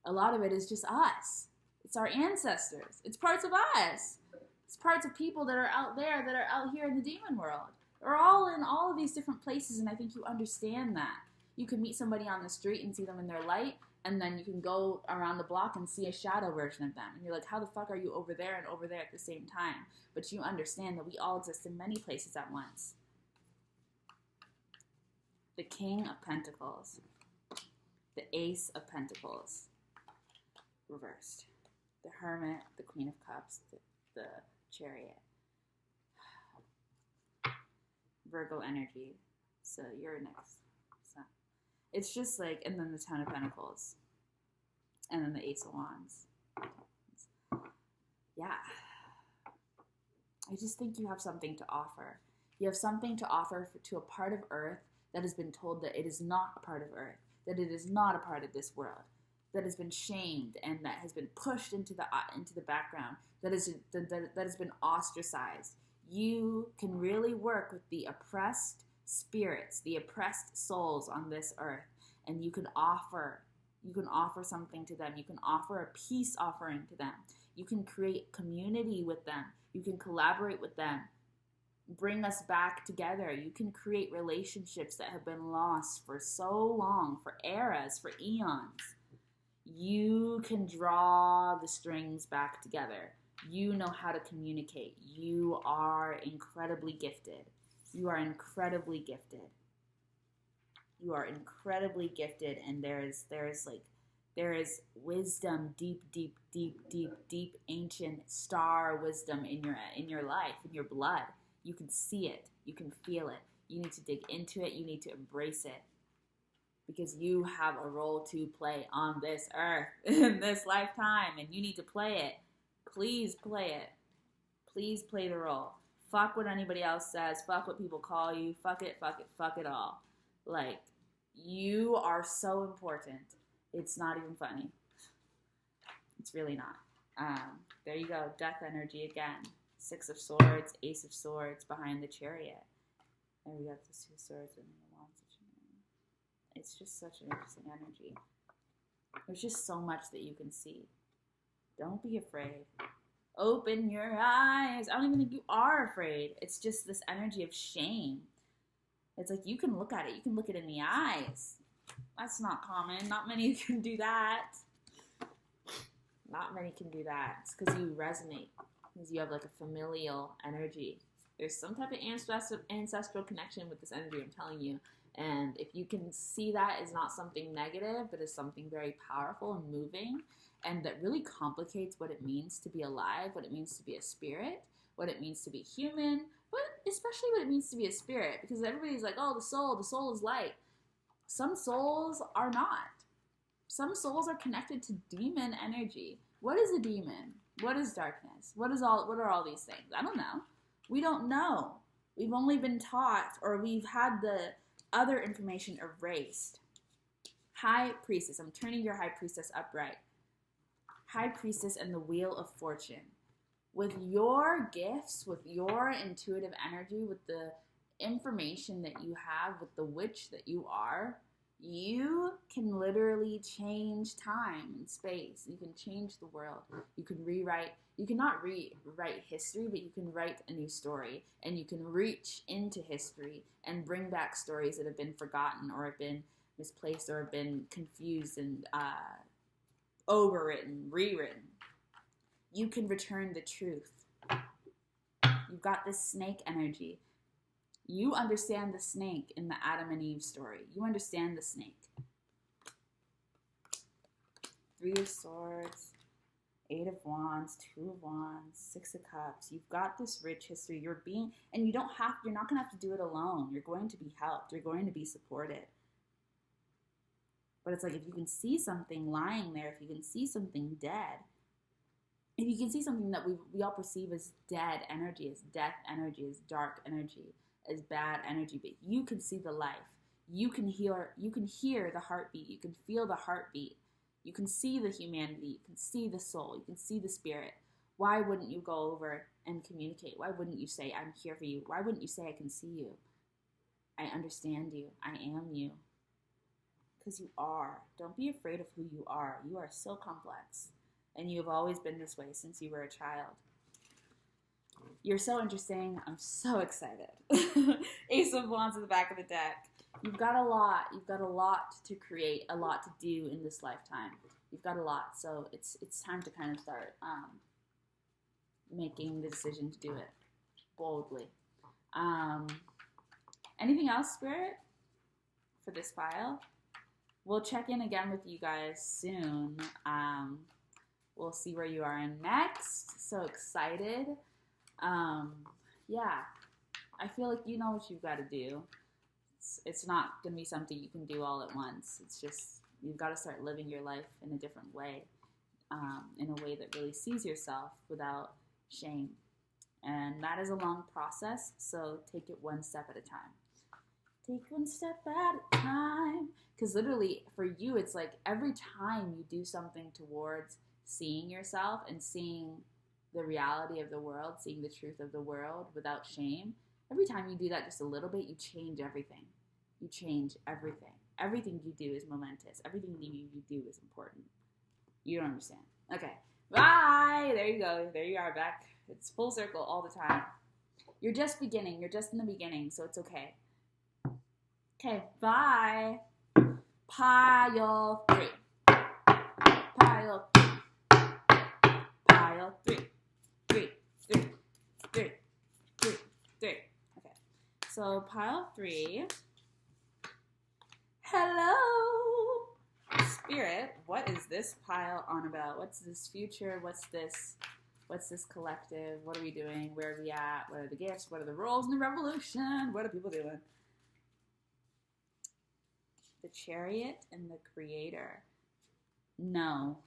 A lot of it is just us. It's our ancestors. It's parts of us. It's parts of people that are out there, that are out here in the demon world. They're all in all of these different places, and I think you understand that. You can meet somebody on the street and see them in their light, and then you can go around the block and see a shadow version of them. And you're like, how the fuck are you over there and over there at the same time? But you understand that we all exist in many places at once. The King of Pentacles. The Ace of Pentacles. Reversed. The Hermit, the Queen of Cups, the Chariot. Virgo energy. So you're next. So it's just like, and then the Ten of Pentacles. And then the Ace of Wands. Yeah. I just think you have something to offer. You have something to offer to a part of Earth that has been told that it is not a part of Earth, that it is not a part of this world, that has been shamed and that has been pushed into the background, that has been ostracized. You can really work with the oppressed spirits, the oppressed souls on this earth, and you can offer something to them. You can offer a peace offering to them. You can create community with them. You can collaborate with them. Bring us back together. You can create relationships that have been lost for so long, for eras, for eons. You can draw the strings back together. You know how to communicate. You are incredibly gifted. You are incredibly gifted. You are incredibly gifted, and there is wisdom, deep, ancient star wisdom in your life, in your blood. You can see it. You can feel it. You need to dig into it. You need to embrace it. Because you have a role to play on this earth in this lifetime, and you need to play it. Please play it. Please play the role. Fuck what anybody else says. Fuck what people call you. Fuck it all. Like, you are so important. It's not even funny. It's really not. There you go. Death energy again. Six of Swords, Ace of Swords behind the Chariot. And we got the Two of Swords and the Wands. It's just such an interesting energy. There's just so much that you can see. Don't be afraid. Open your eyes. I don't even think you are afraid. It's just this energy of shame. It's like you can look at it. You can look it in the eyes. That's not common. Not many can do that. Not many can do that. It's because you resonate. Because you have like a familial energy. There's some type of ancestral connection with this energy, I'm telling you. And if you can see that as not something negative, but as something very powerful and moving, and that really complicates what it means to be alive, what it means to be a spirit, what it means to be human, but especially what it means to be a spirit, because everybody's like, oh, the soul is light. Some souls are not. Some souls are connected to demon energy. What is a demon? What is darkness? What are all these things? I don't know. We don't know. We've only been taught, or we've had the other information erased. High Priestess. I'm turning your High Priestess upright. High Priestess and the Wheel of Fortune. With your gifts, with your intuitive energy, with the information that you have, with the witch that you are, you can literally change time and space. You can change the world. You can rewrite. You cannot rewrite history, but you can write a new story. And you can reach into history and bring back stories that have been forgotten or have been misplaced or have been confused and overwritten, rewritten. You can return the truth. You've got this snake energy. You understand the snake in the Adam and Eve story. You understand the snake. 3 of Swords, 8 of Wands, 2 of Wands, 6 of Cups. You've got this rich history. You're not going to have to do it alone. You're going to be helped. You're going to be supported. But it's like if you can see something lying there, if you can see something dead, if you can see something that we all perceive as dead energy, as death energy, as dark energy, as bad energy, but you can see the life. You can hear the heartbeat. You can feel the heartbeat. You can see the humanity. You can see the soul. You can see the spirit. Why wouldn't you go over and communicate? Why wouldn't you say, I'm here for you? Why wouldn't you say, I can see you? I understand you. I am you. Because you are. Don't be afraid of who you are. You are so complex. And you have always been this way since you were a child. You're so interesting. I'm so excited. Ace of Wands at the back of the deck. You've got a lot. You've got a lot to create, a lot to do in this lifetime. You've got a lot. So it's time to kind of start making the decision to do it boldly. Anything else, Spirit, for this file? We'll check in again with you guys soon. We'll see where you are next. So excited. Yeah, I feel like you know what you've got to do. It's not going to be something you can do all at once. It's just, you've got to start living your life in a different way, in a way that really sees yourself without shame. And that is a long process, so take it one step at a time. Take one step at a time. Because literally, for you, it's like every time you do something towards seeing yourself and seeing the reality of the world, seeing the truth of the world without shame, every time you do that just a little bit, you change everything. You change everything. Everything you do is momentous. Everything you do is important. You don't understand. Okay. Bye! There you go. There you are back. It's full circle all the time. You're just beginning. You're just in the beginning, so it's okay. Okay, bye. Pile 3. Pile 3. Pile 3. 3. 3. 3. 3. 3. Okay. So pile 3. Hello. Spirit, what is this pile on about? What's this future? What's this collective? What are we doing? Where are we at? What are the gifts? What are the roles in the revolution? What are people doing? The Chariot and the Creator. No.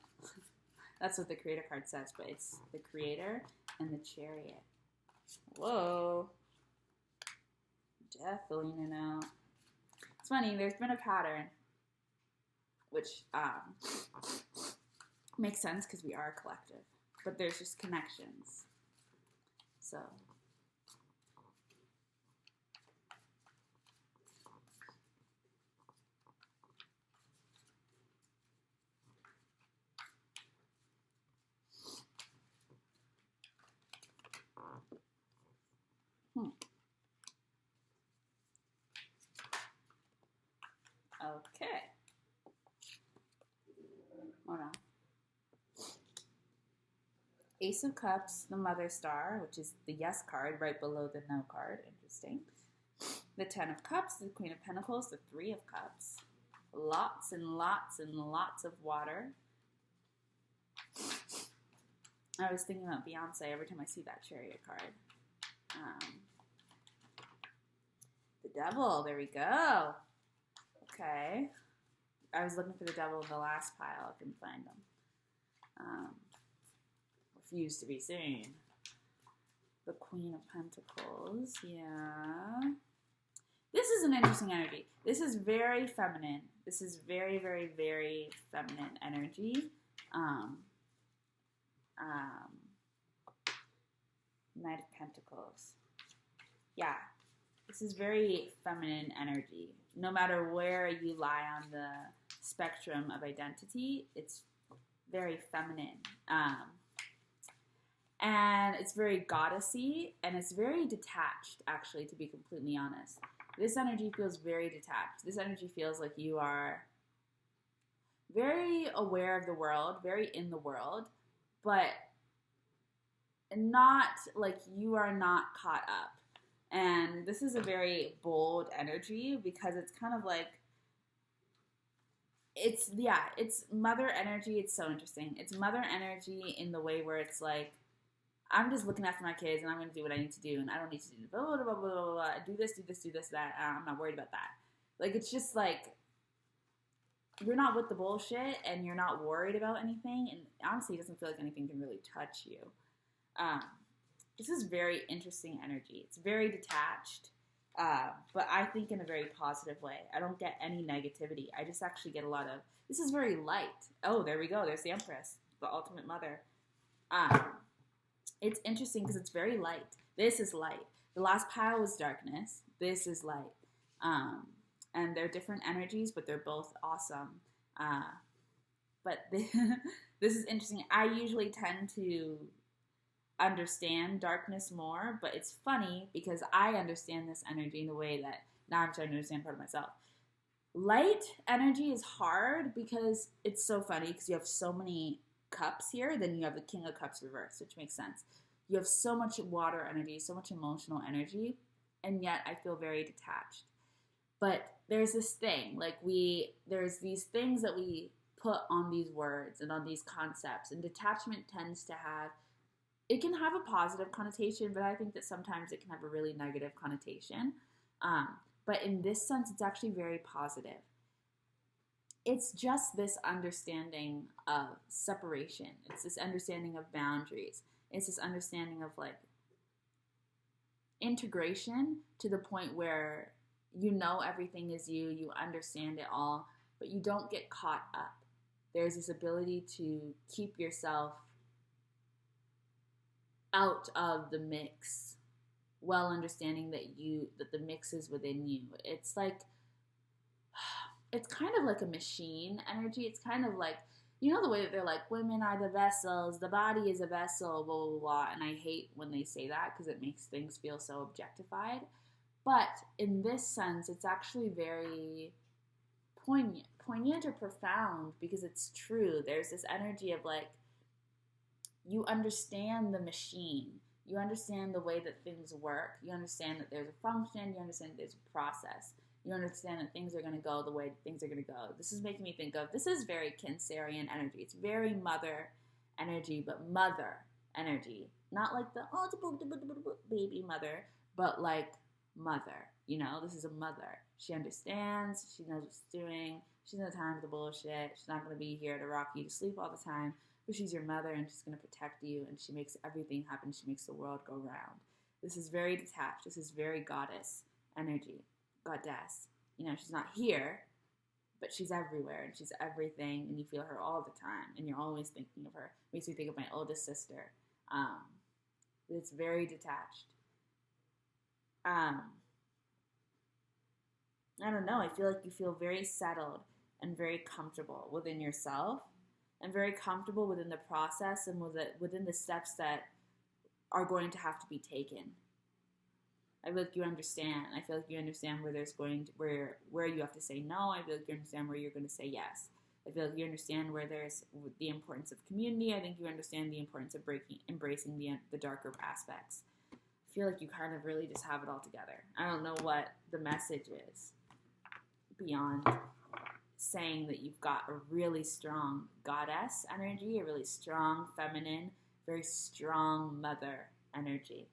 That's what the Creator card says, but it's the Creator and the Chariot. Whoa. Definitely no. It's funny, there's been a pattern, which makes sense because we are a collective, but there's just connections. So. Okay. Hold on. Ace of Cups, the Mother Star, which is the yes card right below the no card. Interesting. The Ten of Cups, the Queen of Pentacles, the Three of Cups. Lots and lots and lots of water. I was thinking about Beyonce every time I see that Chariot card. The Devil, there we go. Okay. I was looking for the Devil in the last pile. I couldn't find them. Refused to be seen. The Queen of Pentacles, yeah. This is an interesting energy. This is very feminine. This is very, very, very feminine energy. Knight of Pentacles. Yeah. This is very feminine energy. No matter where you lie on the spectrum of identity, it's very feminine. And it's very goddessy, and it's very detached, actually, to be completely honest. This energy feels very detached. This energy feels like you are very aware of the world, very in the world, but not like you are not caught up. And this is a very bold energy because it's kind of like, it's mother energy. It's so interesting. It's mother energy in the way where it's like, I'm just looking after my kids and I'm going to do what I need to do and I don't need to do blah, blah, blah, blah, blah, blah, do this, that. I'm not worried about that. Like, it's just like, you're not with the bullshit and you're not worried about anything. And honestly, it doesn't feel like anything can really touch you. This is very interesting energy. It's very detached, but I think in a very positive way. I don't get any negativity. I just actually get a lot of, this is very light. Oh, there we go. There's the Empress, the ultimate mother. It's interesting because it's very light. This is light. The last pile was darkness. This is light. And they're different energies, but they're both awesome. But this is interesting. I usually tend to understand darkness more, but it's funny because I understand this energy in the way that now I'm trying to understand part of myself. Light energy is hard because it's so funny because you have so many cups here, then you have the King of Cups reversed, which makes sense. You have so much water energy, so much emotional energy, and yet I feel very detached. But there's this thing, like there's these things that we put on these words and on these concepts, and detachment tends to have, it can have a positive connotation, but I think that sometimes it can have a really negative connotation. But in this sense, it's actually very positive. It's just this understanding of separation. It's this understanding of boundaries. It's this understanding of like integration to the point where you know everything is you, you understand it all, but you don't get caught up. There's this ability to keep yourself out of the mix, while understanding that the mix is within you. It's like, it's kind of like a machine energy. It's kind of like, you know, the way that they're like, women are the vessels, the body is a vessel, blah, blah, blah. And I hate when they say that because it makes things feel so objectified. But in this sense, it's actually very poignant or profound because it's true. There's this energy of like, you understand the machine. You understand the way that things work. You understand that there's a function. You understand that there's a process. You understand that things are going to go the way things are going to go. This is making me think of, this is very Cancerian energy. It's very mother energy, but mother energy. Not like the, oh, it's a baby mother, but like mother. You know, this is a mother. She understands. She knows what she's doing. She's no time for the bullshit. She's not going to be here to rock you to sleep all the time. But she's your mother and she's going to protect you and she makes everything happen. She makes the world go round. This is very detached. This is very goddess energy. Goddess. You know, she's not here, but she's everywhere and she's everything and you feel her all the time and you're always thinking of her. Makes me think of my oldest sister. It's very detached. I don't know. I feel like you feel very settled and very comfortable within yourself and very comfortable within the process and within the steps that are going to have to be taken. I feel like you understand. I feel like you understand where there's going to, where you have to say no. I feel like you understand where you're going to say yes. I feel like you understand where there's the importance of community. I think you understand the importance of embracing the darker aspects. I feel like you kind of really just have it all together. I don't know what the message is beyond saying that you've got a really strong goddess energy, a really strong feminine, very strong mother energy.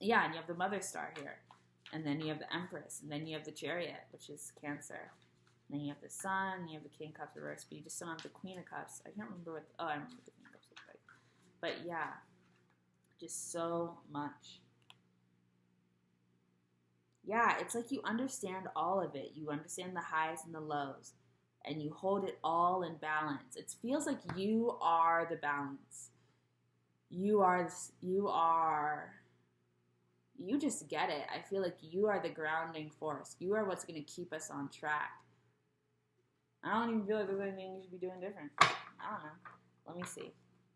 Yeah, and you have the mother star here. And then you have the Empress. And then you have the Chariot, which is Cancer. And then you have the Sun. You have the King of Cups reversed. But you just don't have the Queen of Cups. I can't remember what... I remember what the Queen of Cups looks like. But yeah, just so much. Yeah, it's like you understand all of it. You understand the highs and the lows. And you hold it all in balance. It feels like you are the balance. You just get it. I feel like you are the grounding force. You are what's going to keep us on track. I don't even feel like there's anything you should be doing different. I don't know. Let me see.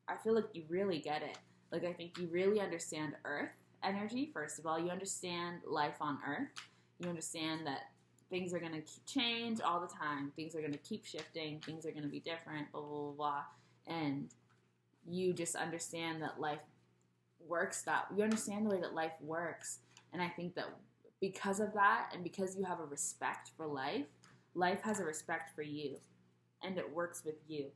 I feel like you really get it. Like, I think you really understand Earth energy, first of all. You understand life on Earth. You understand that things are going to change all the time. Things are going to keep shifting. Things are going to be different, blah, blah, blah, blah. And you just understand that life works that. You understand the way that life works. And I think that because of that, and because you have a respect for life, life has a respect for you. And it works with you.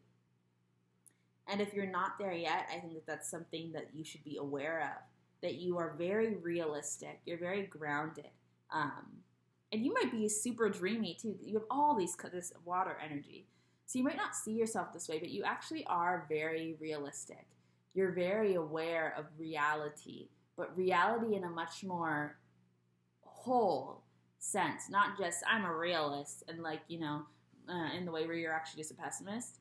And if you're not there yet, I think that that's something that you should be aware of. That you are very realistic. You're very grounded. And you might be super dreamy too. You have all this water energy. So you might not see yourself this way, but you actually are very realistic. You're very aware of reality, but reality in a much more whole sense. Not just, I'm a realist, and in the way where you're actually just a pessimist.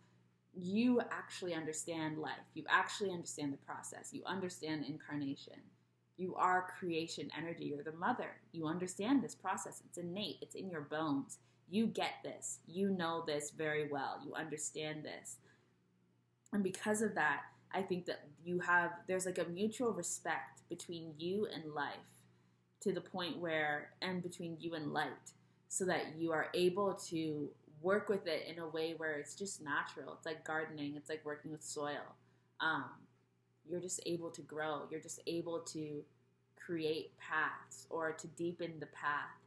You actually understand life. You actually understand the process. You understand incarnation. You are creation energy. You're the mother. You understand this process. It's innate. It's in your bones. You get this. You know this very well. You understand this. And because of that, I think that there's like a mutual respect between you and life, to the point where, and between you and light, so that you are able to work with it in a way where it's just natural. It's like gardening. It's like working with soil. You're just able to grow. You're just able to create paths, or to deepen the path,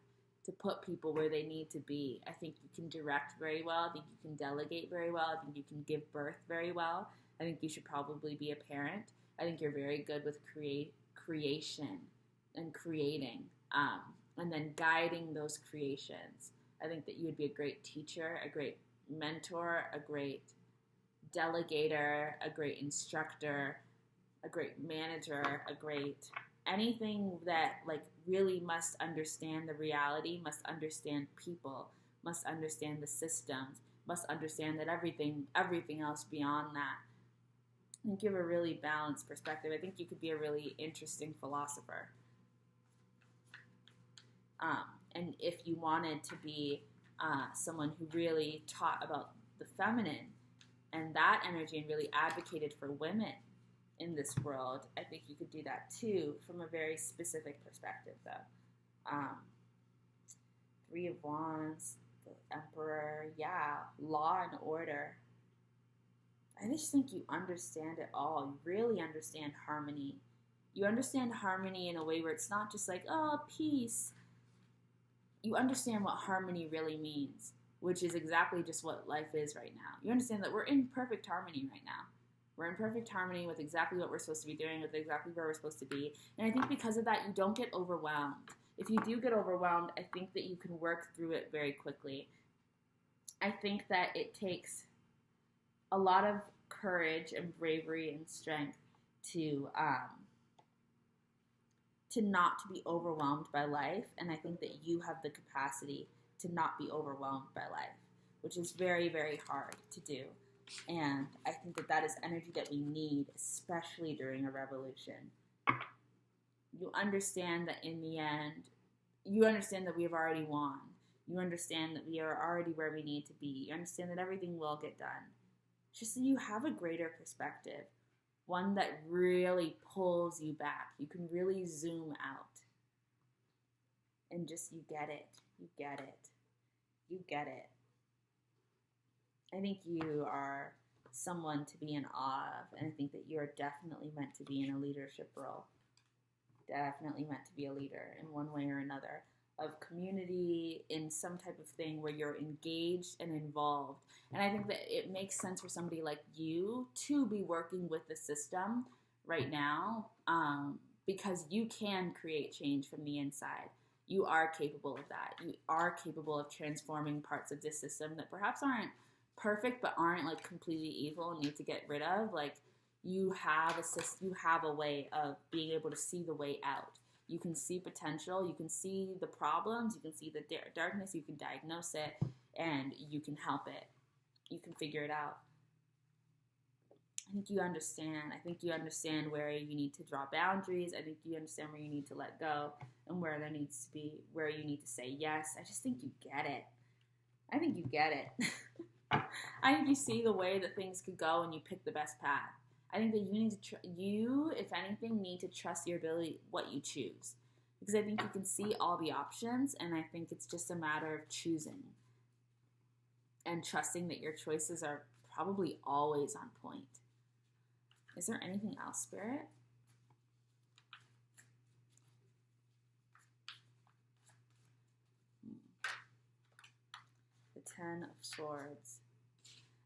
to put people where they need to be. I think you can direct very well. I think you can delegate very well. I think you can give birth very well. I think you should probably be a parent. I think you're very good with creation and creating, and then guiding those creations. I think that you would be a great teacher, a great mentor, a great delegator, a great instructor, a great manager, a great anything that really must understand the reality, must understand people, must understand the systems, must understand that everything else beyond that. I think you have a really balanced perspective. I think you could be a really interesting philosopher. And if you wanted to be someone who really taught about the feminine and that energy, and really advocated for women in this world, I think you could do that too, from a very specific perspective, though. Three of Wands, the Emperor, yeah, law and order. I just think you understand it all. You really understand harmony. You understand harmony in a way where it's not just like, oh, peace. You understand what harmony really means, which is exactly just what life is right now. You understand that we're in perfect harmony right now. We're in perfect harmony with exactly what we're supposed to be doing, with exactly where we're supposed to be. And I think because of that, you don't get overwhelmed. If you do get overwhelmed, I think that you can work through it very quickly. I think that it takes a lot of courage and bravery and strength to not to be overwhelmed by life. And I think that you have the capacity to not be overwhelmed by life, which is very, very hard to do. And I think that that is energy that we need, especially during a revolution. You understand that in the end, you understand that we have already won. You understand that we are already where we need to be. You understand that everything will get done. Just so you have a greater perspective, one that really pulls you back. You can really zoom out. And just, you get it. You get it. You get it. I think you are someone to be in awe of. And I think that you're definitely meant to be in a leadership role. Definitely meant to be a leader in one way or another, of community, in some type of thing where you're engaged and involved. And I think that it makes sense for somebody like you to be working with the system right now, because you can create change from the inside. You are capable of that. You are capable of transforming parts of this system that perhaps aren't perfect, but aren't like completely evil and need to get rid of. Like, you have a way of being able to see the way out. You can see potential, you can see the problems, you can see the darkness, you can diagnose it, and you can help it. You can figure it out. I think you understand. I think you understand where you need to draw boundaries. I think you understand where you need to let go, and where there needs to be, where you need to say yes. I just think you get it. I think you get it. I think you see the way that things could go and you pick the best path. I think that you need to, if anything, need to trust your ability, what you choose. Because I think you can see all the options, and I think it's just a matter of choosing. And trusting that your choices are probably always on point. Is there anything else, Spirit? The Ten of Swords.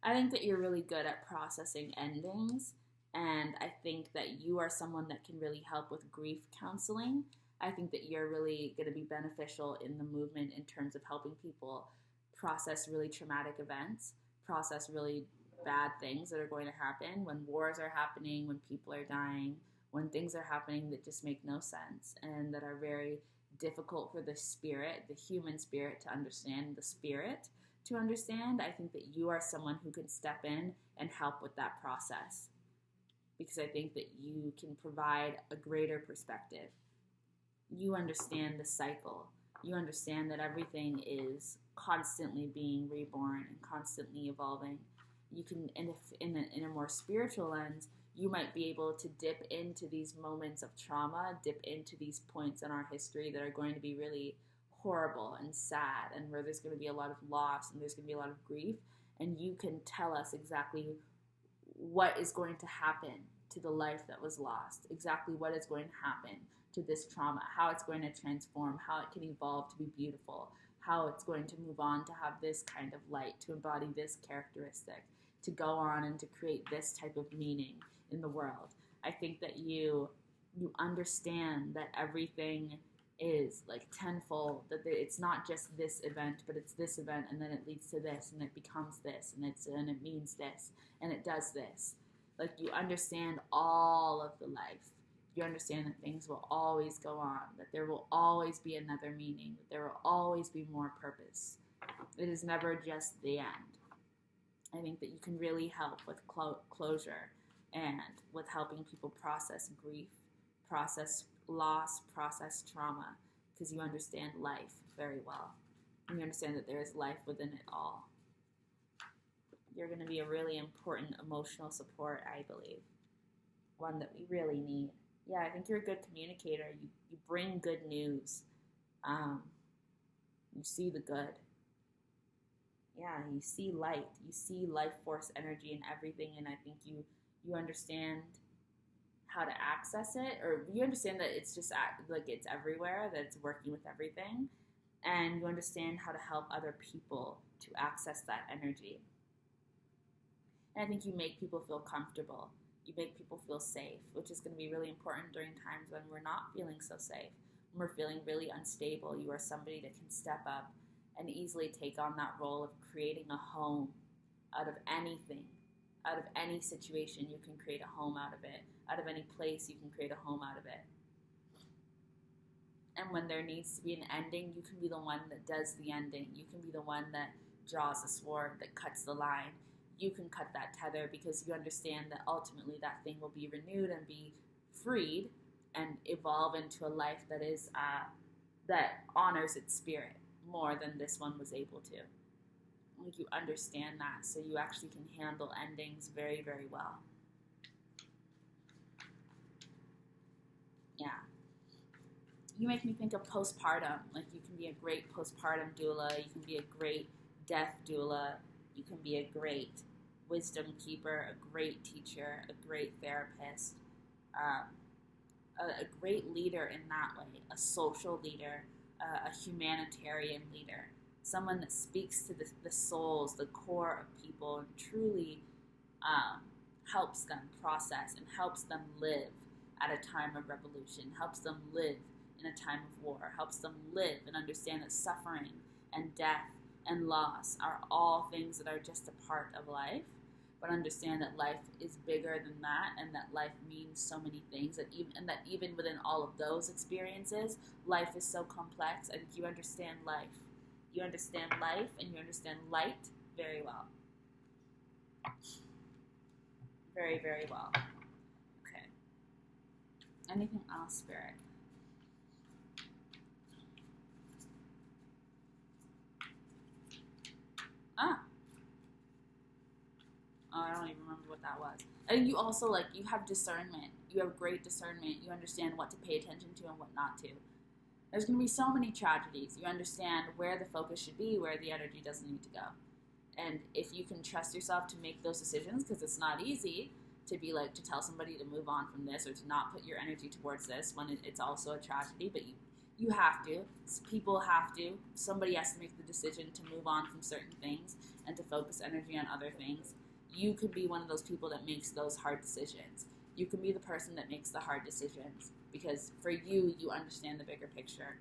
I think that you're really good at processing endings. And I think that you are someone that can really help with grief counseling. I think that you're really going to be beneficial in the movement in terms of helping people process really traumatic events, process really bad things that are going to happen when wars are happening, when people are dying, when things are happening that just make no sense and that are very difficult for the spirit, the human spirit to understand, the spirit to understand. I think that you are someone who can step in and help with that process, because I think that you can provide a greater perspective. You understand the cycle. You understand that everything is constantly being reborn and constantly evolving. You can, in a more spiritual lens, you might be able to dip into these moments of trauma, dip into these points in our history that are going to be really horrible and sad, and where there's going to be a lot of loss and there's going to be a lot of grief, and you can tell us exactly what is going to happen to the life that was lost, exactly what is going to happen to this trauma, how it's going to transform, how it can evolve to be beautiful, how it's going to move on to have this kind of light, to embody this characteristic, to go on and to create this type of meaning in the world. I think that you understand that everything is like tenfold, that it's not just this event, but it's this event, and then it leads to this, and it becomes this, and it means this, and it does this. Like, you understand all of the life. You understand that things will always go on, that there will always be another meaning, that there will always be more purpose. It is never just the end. I think that you can really help with closure and with helping people process grief, process loss, process trauma, because you understand life very well. And you understand that there is life within it all. You're going to be a really important emotional support, I believe. One that we really need. Yeah, I think you're a good communicator. You bring good news. You see the good. Yeah, you see light. You see life force energy in everything, and I think you understand how to access it, or you understand that it's just like it's everywhere, that it's working with everything, and you understand how to help other people to access that energy. And I think you make people feel comfortable. You make people feel safe, which is going to be really important during times when we're not feeling so safe, when we're feeling really unstable. You are somebody that can step up and easily take on that role of creating a home out of anything. Out of any situation, you can create a home out of it. Out of any place, you can create a home out of it. And when there needs to be an ending, you can be the one that does the ending. You can be the one that draws the sword, that cuts the line. You can cut that tether, because you understand that ultimately that thing will be renewed and be freed and evolve into a life that is that honors its spirit more than this one was able to. Like, you understand that, so you actually can handle endings very, very well. Yeah. You make me think of postpartum. Like, you can be a great postpartum doula. You can be a great death doula. You can be a great wisdom keeper, a great teacher, a great therapist, a great leader in that way, a social leader, a humanitarian leader, someone that speaks to the souls, the core of people, and truly helps them process and helps them live at a time of revolution, helps them live in a time of war, helps them live and understand that suffering and death and loss are all things that are just a part of life, but understand that life is bigger than that, and that life means so many things, that even within all of those experiences, life is so complex. And you understand life. You understand life, and you understand light very well. Very, very well. Okay. Anything else, Spirit? I don't even remember what that was. And you also, you have discernment. You have great discernment. You understand what to pay attention to and what not to. There's going to be so many tragedies. You understand where the focus should be, where the energy doesn't need to go. And if you can trust yourself to make those decisions, because it's not easy to be to tell somebody to move on from this or to not put your energy towards this when it's also a tragedy, but you have to. People have to. Somebody has to make the decision to move on from certain things and to focus energy on other things. You could be one of those people that makes those hard decisions. You can be the person that makes the hard decisions because for you, you understand the bigger picture.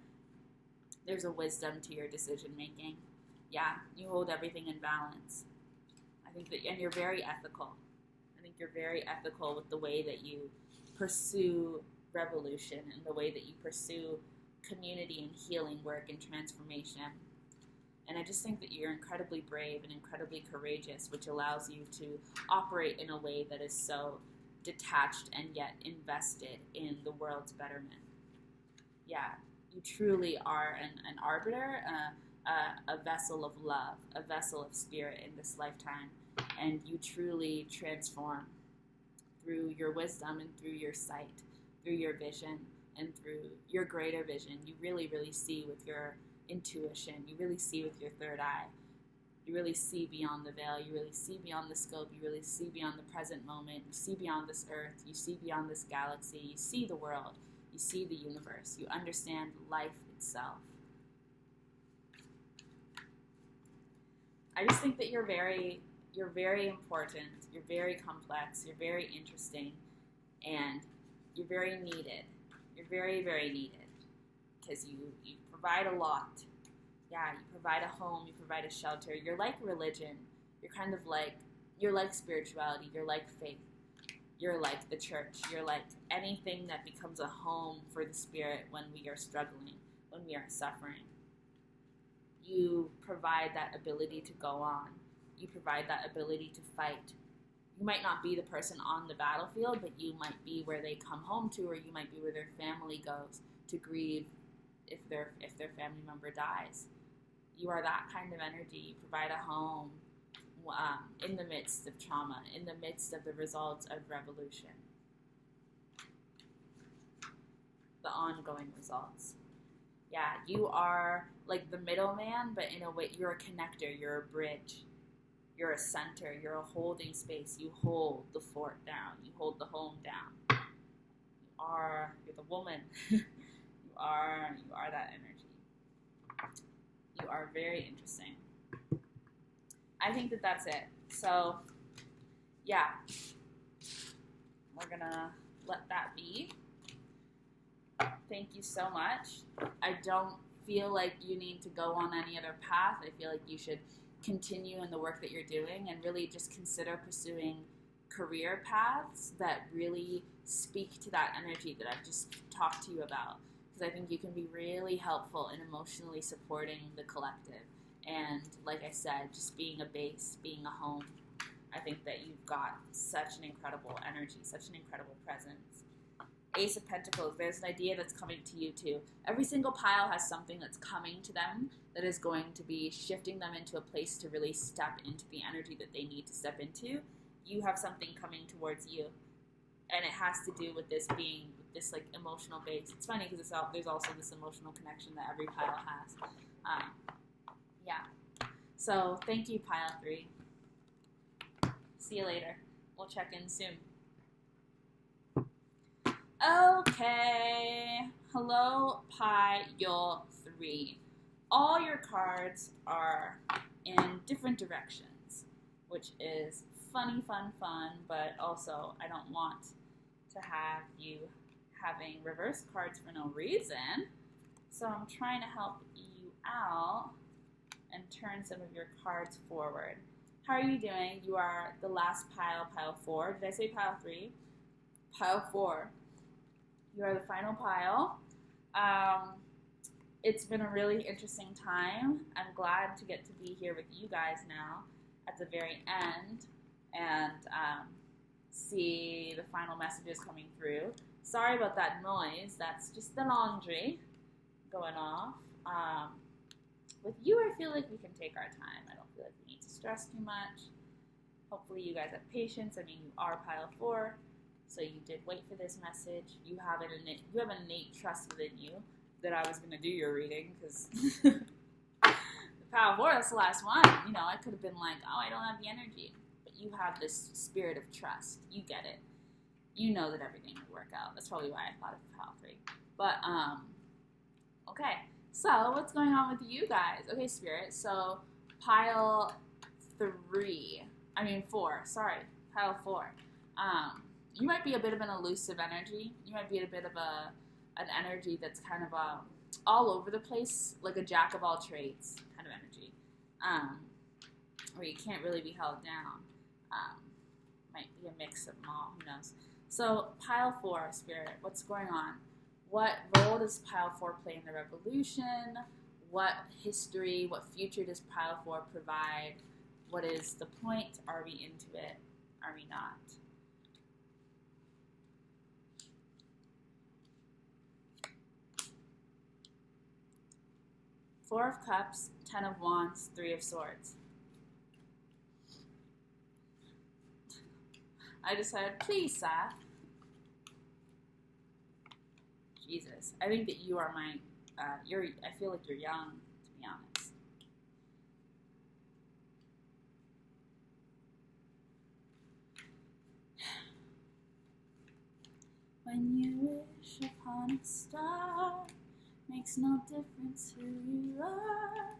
There's a wisdom to your decision making. Yeah, you hold everything in balance. I think that, and you're very ethical. I think you're very ethical with the way that you pursue revolution and the way that you pursue community and healing work and transformation. And I just think that you're incredibly brave and incredibly courageous, which allows you to operate in a way that is so detached and yet invested in the world's betterment. Yeah, you truly are an arbiter, a vessel of love, a vessel of spirit in this lifetime. And you truly transform through your wisdom and through your sight, through your vision, and through your greater vision. You really, really see with your intuition. You really see with your third eye. You really see beyond the veil. You really see beyond the scope. You really see beyond the present moment. You see beyond this earth. You see beyond this galaxy. You see the world. You see the universe. You understand life itself. I just think that you're very important. You're very complex. You're very interesting, and you're very needed. You're very, very needed because you provide a lot. Yeah, you provide a home, you provide a shelter. You're like religion. You're like spirituality. You're like faith. You're like the church. You're like anything that becomes a home for the spirit when we are struggling, when we are suffering. You provide that ability to go on. You provide that ability to fight. You might not be the person on the battlefield, but you might be where they come home to, or you might be where their family goes to grieve if their family member dies. You are that kind of energy. You provide a home in the midst of trauma, in the midst of the results of revolution, the ongoing results. Yeah, you are like the middleman, but in a way, you're a connector, you're a bridge, you're a center, you're a holding space. You hold the fort down, you hold the home down. You're the woman. You are that energy. You are very interesting. I think that that's it. So, yeah, we're gonna let that be. Thank you so much. I don't feel like you need to go on any other path. I feel like you should continue in the work that you're doing and really just consider pursuing career paths that really speak to that energy that I've just talked to you about. Because I think you can be really helpful in emotionally supporting the collective. And like I said, just being a base, being a home. I think that you've got such an incredible energy, such an incredible presence. Ace of Pentacles, there's an idea that's coming to you too. Every single pile has something that's coming to them that is going to be shifting them into a place to really step into the energy that they need to step into. You have something coming towards you. And it has to do with this being, this like emotional base. It's funny because there's also this emotional connection that every pile has. Yeah. So thank you, pile 3. See you later. We'll check in soon. Okay. Hello, Pile 3. All your cards are in different directions, which is funny, fun, but also I don't want to have you having reverse cards for no reason. So I'm trying to help you out and turn some of your cards forward. How are you doing? You are the last pile, Pile 4. Did I say Pile 3? Pile 4. You are the final pile. It's been a really interesting time. I'm glad to get to be here with you guys now at the very end and see the final messages coming through. Sorry about that noise. That's just the laundry going off. With you, I feel like we can take our time. I don't feel like we need to stress too much. Hopefully you guys have patience. I mean, you are Pile 4, so you did wait for this message. You have an innate trust within you that I was going to do your reading, because the Pile 4, that's the last one. You know, I could have been like, oh, I don't have the energy. But you have this spirit of trust. You get it. You know that everything will work out. That's probably why I thought of Pile 3. But, okay. So, what's going on with you guys? Okay, Spirit. So, Pile 4. Sorry. Pile 4. You might be a bit of an elusive energy. You might be a bit of an energy that's kind of all over the place, like a jack of all trades kind of energy, where you can't really be held down. Might be a mix of them all, who knows. So Pile 4, Spirit, what's going on? What role does Pile 4 play in the revolution? What history, what future does Pile 4 provide? What is the point? Are we into it? Are we not? Four of Cups, 10 of Wands, 3 of Swords. I decided, please, Seth. Jesus. I think that you are my, I feel like you're young, to be honest. When you wish upon a star, makes no difference who you are.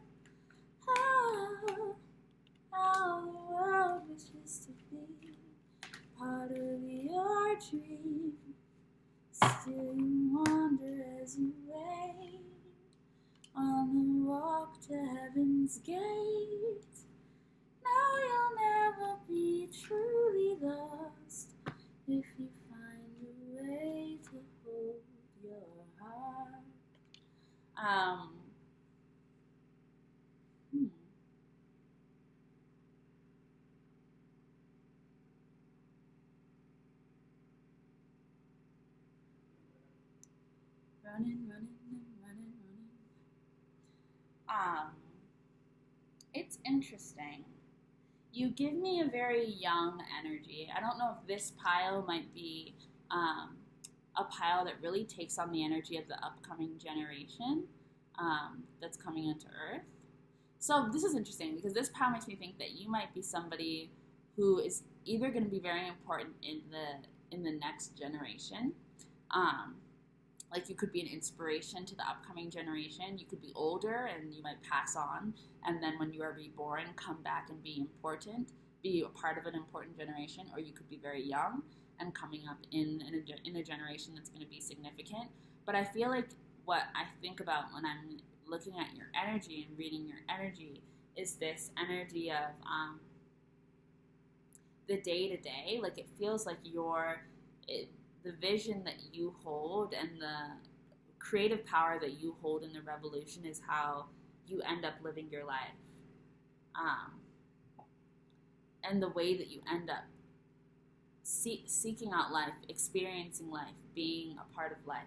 How the world wishes to be part of your dream. Still you wander as you wait on the walk to heaven's gate. Now you'll never be truly lost if you find a way to hold your heart. Running. It's interesting. You give me a very young energy. I don't know if this pile might be a pile that really takes on the energy of the upcoming generation that's coming into Earth. So this is interesting because this pile makes me think that you might be somebody who is either going to be very important in the next generation. Like you could be an inspiration to the upcoming generation. You could be older and you might pass on, and then when you are reborn, come back and be important, be a part of an important generation. Or you could be very young and coming up in a generation that's going to be significant. But I feel like what I think about when I'm looking at your energy and reading your energy is this energy of the day-to-day. Like it feels like the vision that you hold and the creative power that you hold in the revolution is how you end up living your life. And the way that you end up seeking out life, experiencing life, being a part of life.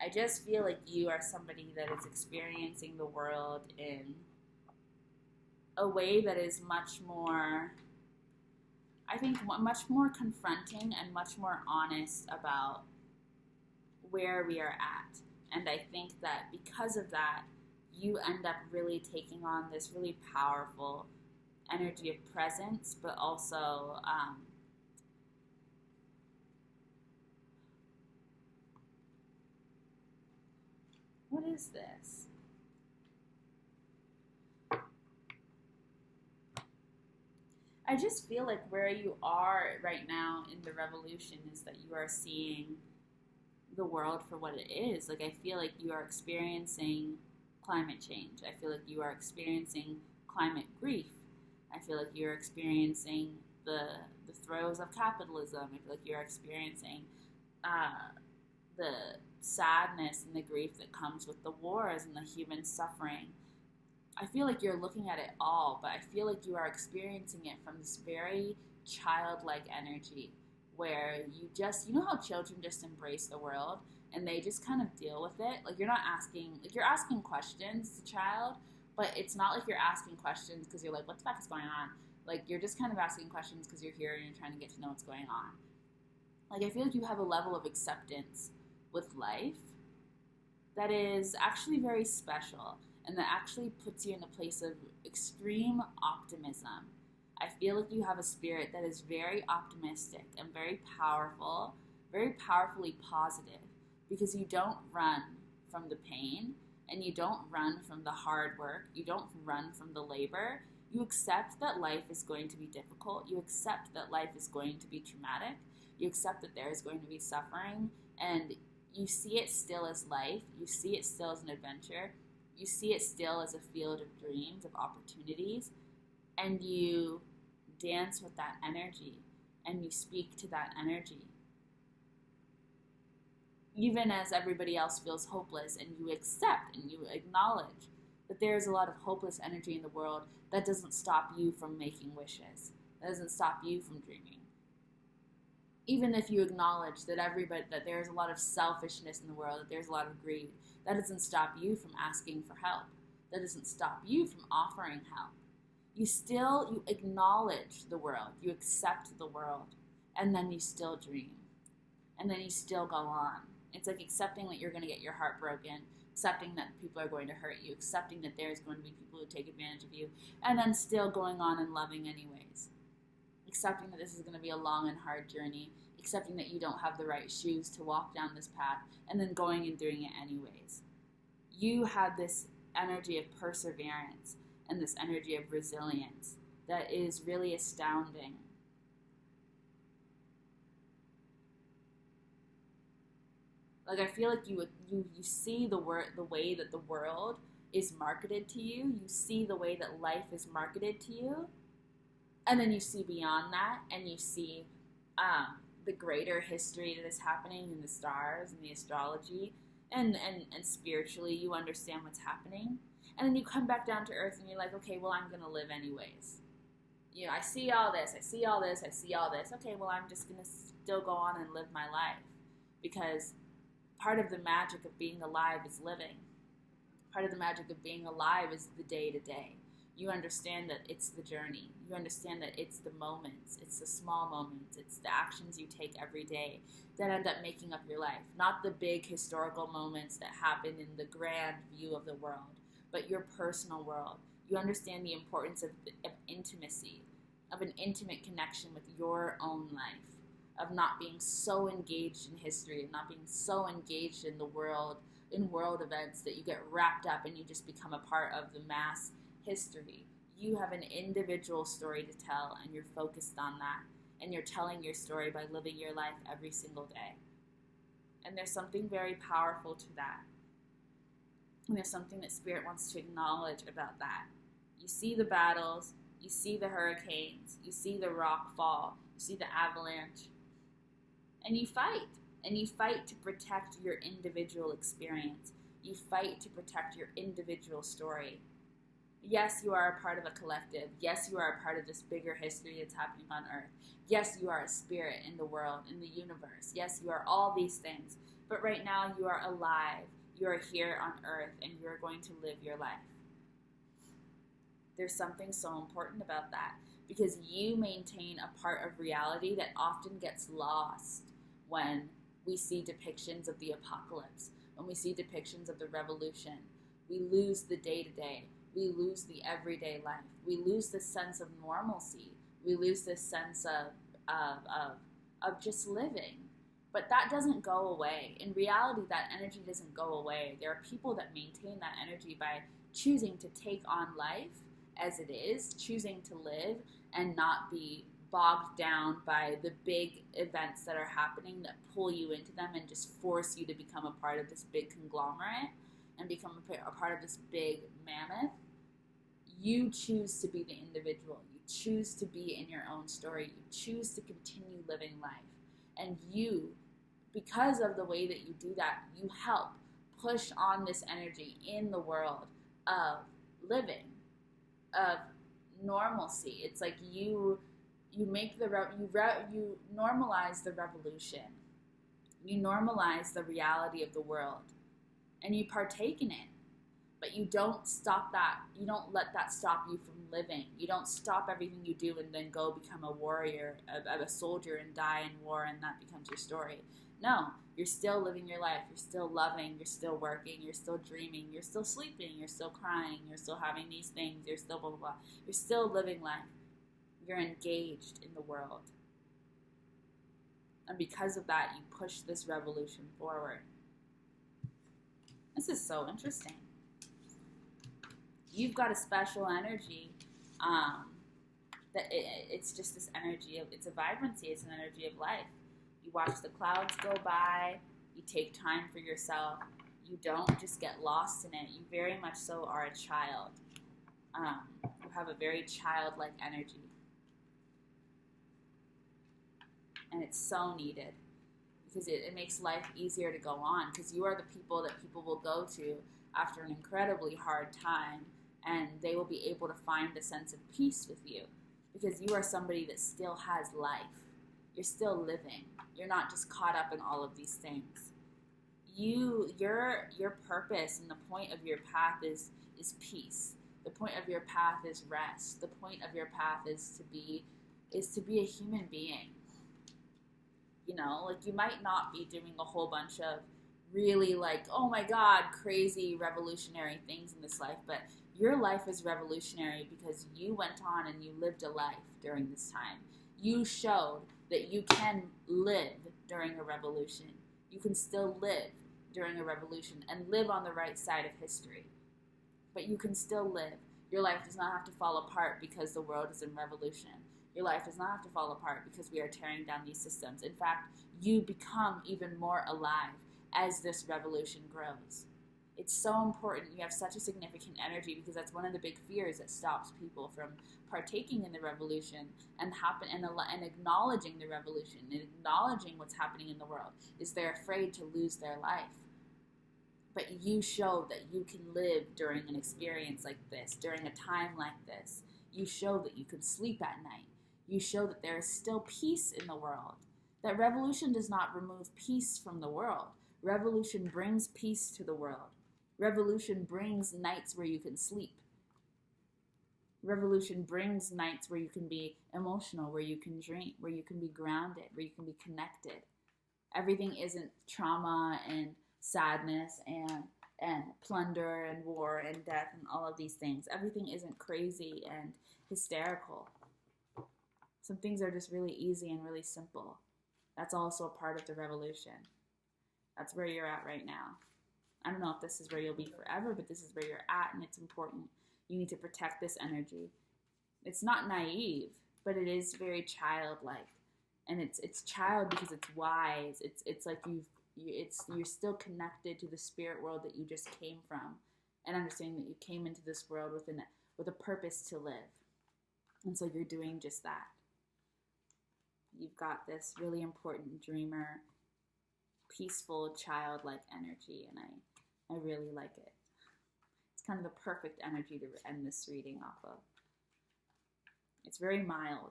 I just feel like you are somebody that is experiencing the world in a way that is much more, I think, much more confronting and much more honest about where we are at. And I think that because of that, you end up really taking on this really powerful energy of presence, but also what is this? I just feel like where you are right now in the revolution is that you are seeing the world for what it is. Like, I feel like you are experiencing climate change. I feel like you are experiencing climate grief. I feel like you're experiencing the throes of capitalism. I feel like you're experiencing the sadness and the grief that comes with the wars and the human suffering. I feel like you're looking at it all, but I feel like you are experiencing it from this very childlike energy where you know how children just embrace the world and they just kind of deal with it. Like, you're asking questions as a child, but it's not like you're asking questions because you're like, what the fuck is going on? Like, you're just kind of asking questions because you're here and you're trying to get to know what's going on. Like, I feel like you have a level of acceptance with life that is actually very special and that actually puts you in a place of extreme optimism. I feel like you have a spirit that is very optimistic and very powerful, very powerfully positive, because you don't run from the pain and you don't run from the hard work. You don't run from the labor. You accept that life is going to be difficult. You accept that life is going to be traumatic. You accept that there is going to be suffering, and you see it still as life. You see it still as an adventure. You see it still as a field of dreams, of opportunities, and you dance with that energy and you speak to that energy. Even as everybody else feels hopeless, and you accept and you acknowledge that there is a lot of hopeless energy in the world, that doesn't stop you from making wishes. That doesn't stop you from dreaming. Even if you acknowledge that there's a lot of selfishness in the world, that there's a lot of greed, that doesn't stop you from asking for help. That doesn't stop you from offering help. You acknowledge the world, you accept the world, and then you still dream. And then you still go on. It's like accepting that you're going to get your heart broken, accepting that people are going to hurt you, accepting that there's going to be people who take advantage of you, and then still going on and loving anyways. Accepting that this is going to be a long and hard journey, accepting that you don't have the right shoes to walk down this path, and then going and doing it anyways. You have this energy of perseverance and this energy of resilience that is really astounding. Like, I feel like you see the way that the world is marketed to you. You see the way that life is marketed to you. And then you see beyond that, and you see the greater history that is happening in the stars and the astrology, and spiritually you understand what's happening. And then you come back down to earth and you're like, okay, well, I'm going to live anyways. You know, I see all this. Okay, well, I'm just going to still go on and live my life. Because part of the magic of being alive is living. Part of the magic of being alive is the day-to-day. You understand that it's the journey. You understand that it's the moments. It's the small moments. It's the actions you take every day that end up making up your life. Not the big historical moments that happen in the grand view of the world, but your personal world. You understand the importance of intimacy, of an intimate connection with your own life, of not being so engaged in history, of not being so engaged in the world, in world events that you get wrapped up and you just become a part of the mass history. You have an individual story to tell, and you're focused on that, and you're telling your story by living your life every single day. And there's something very powerful to that. And there's something that Spirit wants to acknowledge about that. You see the battles, you see the hurricanes, you see the rock fall, you see the avalanche, and you fight. And you fight to protect your individual experience. You fight to protect your individual story. Yes, you are a part of a collective. Yes, you are a part of this bigger history that's happening on Earth. Yes, you are a spirit in the world, in the universe. Yes, you are all these things. But right now, you are alive. You are here on Earth, and you are going to live your life. There's something so important about that, because you maintain a part of reality that often gets lost when we see depictions of the apocalypse, when we see depictions of the revolution. We lose the day-to-day. We lose the everyday life. We lose the sense of normalcy. We lose this sense of just living. But that doesn't go away. In reality, that energy doesn't go away. There are people that maintain that energy by choosing to take on life as it is, choosing to live and not be bogged down by the big events that are happening that pull you into them and just force you to become a part of this big conglomerate and become a part of this big mammoth. You choose to be the individual. You choose to be in your own story. You choose to continue living life. And you, because of the way that you do that, you help push on this energy in the world of living, of normalcy. It's like you make you normalize the revolution. You normalize the reality of the world, and you partake in it. But you don't stop that. You don't let that stop you from living. You don't stop everything you do and then go become a warrior, a soldier, and die in war, and that becomes your story. No, you're still living your life. You're still loving. You're still working. You're still dreaming. You're still sleeping. You're still crying. You're still having these things. You're still blah, blah, blah. You're still living life. You're engaged in the world. And because of that, you push this revolution forward. This is so interesting. You've got a special energy that it's just this energy of, it's a vibrancy, it's an energy of life. You watch the clouds go by, you take time for yourself, you don't just get lost in it. You very much so are a child. You have a very childlike energy. And it's so needed because it makes life easier to go on, because you are the people that people will go to after an incredibly hard time, and they will be able to find a sense of peace with you because you are somebody that still has life. You're still living. You're not just caught up in all of these things. Your purpose and the point of your path is peace. The point of your path is rest. The point of your path is to be a human being. You know, like you might not be doing a whole bunch of really like, oh my God, crazy revolutionary things in this life, but your life is revolutionary because you went on and you lived a life during this time. You showed that you can live during a revolution. You can still live during a revolution and live on the right side of history. But you can still live. Your life does not have to fall apart because the world is in revolution. Your life does not have to fall apart because we are tearing down these systems. In fact, you become even more alive as this revolution grows. It's so important. You have such a significant energy because that's one of the big fears that stops people from partaking in the revolution and acknowledging the revolution and acknowledging what's happening in the world, is they're afraid to lose their life. But you show that you can live during an experience like this, during a time like this. You show that you can sleep at night. You show that there is still peace in the world. That revolution does not remove peace from the world. Revolution brings peace to the world. Revolution brings nights where you can sleep. Revolution brings nights where you can be emotional, where you can dream, where you can be grounded, where you can be connected. Everything isn't trauma and sadness and plunder and war and death and all of these things. Everything isn't crazy and hysterical. Some things are just really easy and really simple. That's also a part of the revolution. That's where you're at right now. I don't know if this is where you'll be forever, but this is where you're at, and it's important. You need to protect this energy. It's not naive, but it is very childlike, and it's child because it's wise. It's like you're still connected to the spirit world that you just came from, and understanding that you came into this world with a purpose to live, and so you're doing just that. You've got this really important dreamer, peaceful, childlike energy, and I really like it. It's kind of the perfect energy to end this reading off of. It's very mild.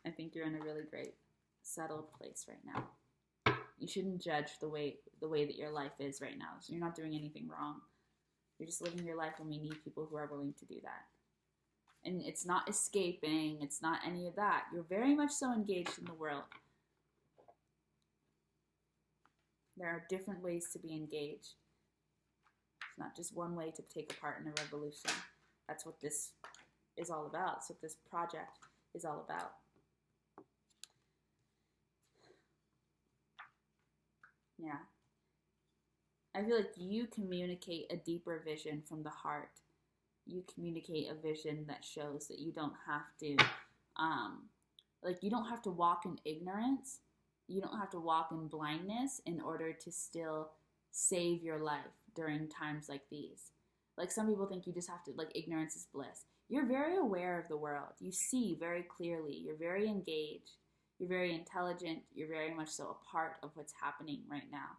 I think you're in a really great, settled place right now. You shouldn't judge the way that your life is right now. So you're not doing anything wrong. You're just living your life, and we need people who are willing to do that. And it's not escaping. It's not any of that. You're very much so engaged in the world. There are different ways to be engaged. It's not just one way to take a part in a revolution. That's what this is all about. That's what this project is all about. Yeah. I feel like you communicate a deeper vision from the heart. You communicate a vision that shows that you don't have to, you don't have to walk in ignorance. You don't have to walk in blindness in order to still save your life during times like these. Like, some people think you just have to, like, ignorance is bliss. You're very aware of the world. You see very clearly. You're very engaged. You're very intelligent. You're very much so a part of what's happening right now.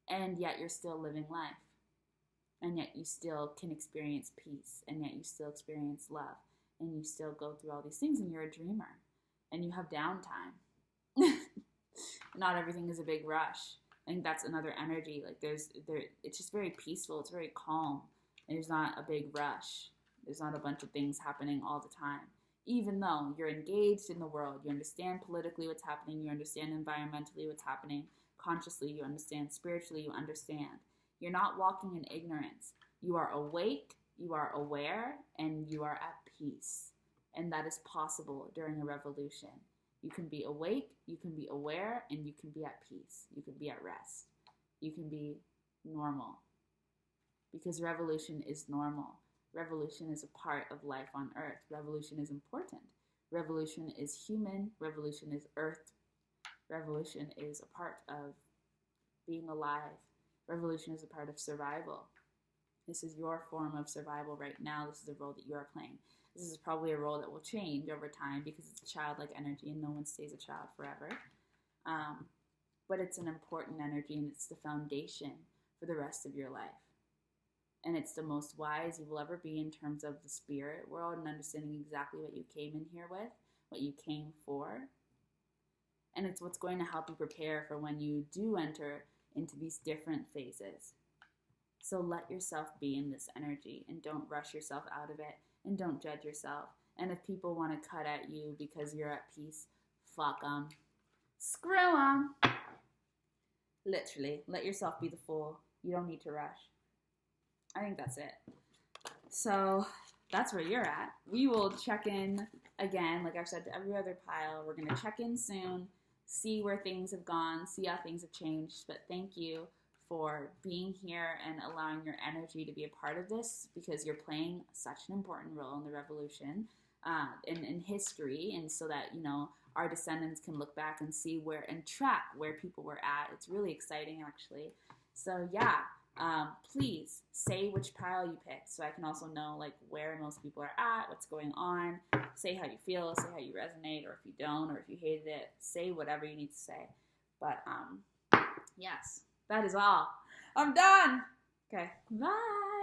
And yet you're still living life. And yet you still can experience peace. And yet you still experience love. And you still go through all these things, and you're a dreamer. And you have downtime. Not everything is a big rush. I think that's another energy. Like, it's just very peaceful. It's very calm. There's not a big rush. There's not a bunch of things happening all the time. Even though you're engaged in the world, you understand politically what's happening, you understand environmentally what's happening, consciously you understand, spiritually you understand. You're not walking in ignorance. You are awake, you are aware, and you are at peace. And that is possible during a revolution. You can be awake, you can be aware, and you can be at peace. You can be at rest. You can be normal. Because revolution is normal. Revolution is a part of life on earth. Revolution is important. Revolution is human. Revolution is earth. Revolution is a part of being alive. Revolution is a part of survival. This is your form of survival right now. This is a role that you are playing. This is probably a role that will change over time because it's a childlike energy and no one stays a child forever. But it's an important energy, and it's the foundation for the rest of your life. And it's the most wise you will ever be in terms of the spirit world and understanding exactly what you came in here with, what you came for. And it's what's going to help you prepare for when you do enter into these different phases. So let yourself be in this energy and don't rush yourself out of it, and don't judge yourself. And if people want to cut at you because you're at peace, fuck them. Screw them. Literally, let yourself be the fool. You don't need to rush. I think that's it. So that's where you're at. We will check in again, like I've said to every other pile. We're going to check in soon, see where things have gone, see how things have changed. But thank you for being here and allowing your energy to be a part of this, because you're playing such an important role in the revolution, in history, and so that, you know, our descendants can look back and see where and track where people were at. It's really exciting, actually. So yeah. Please say which pile you picked so I can also know, like, where most people are at, what's going on. Say how you feel, say how you resonate, or if you don't, or if you hated it, say whatever you need to say. But yes, that is all. I'm done. Okay, bye.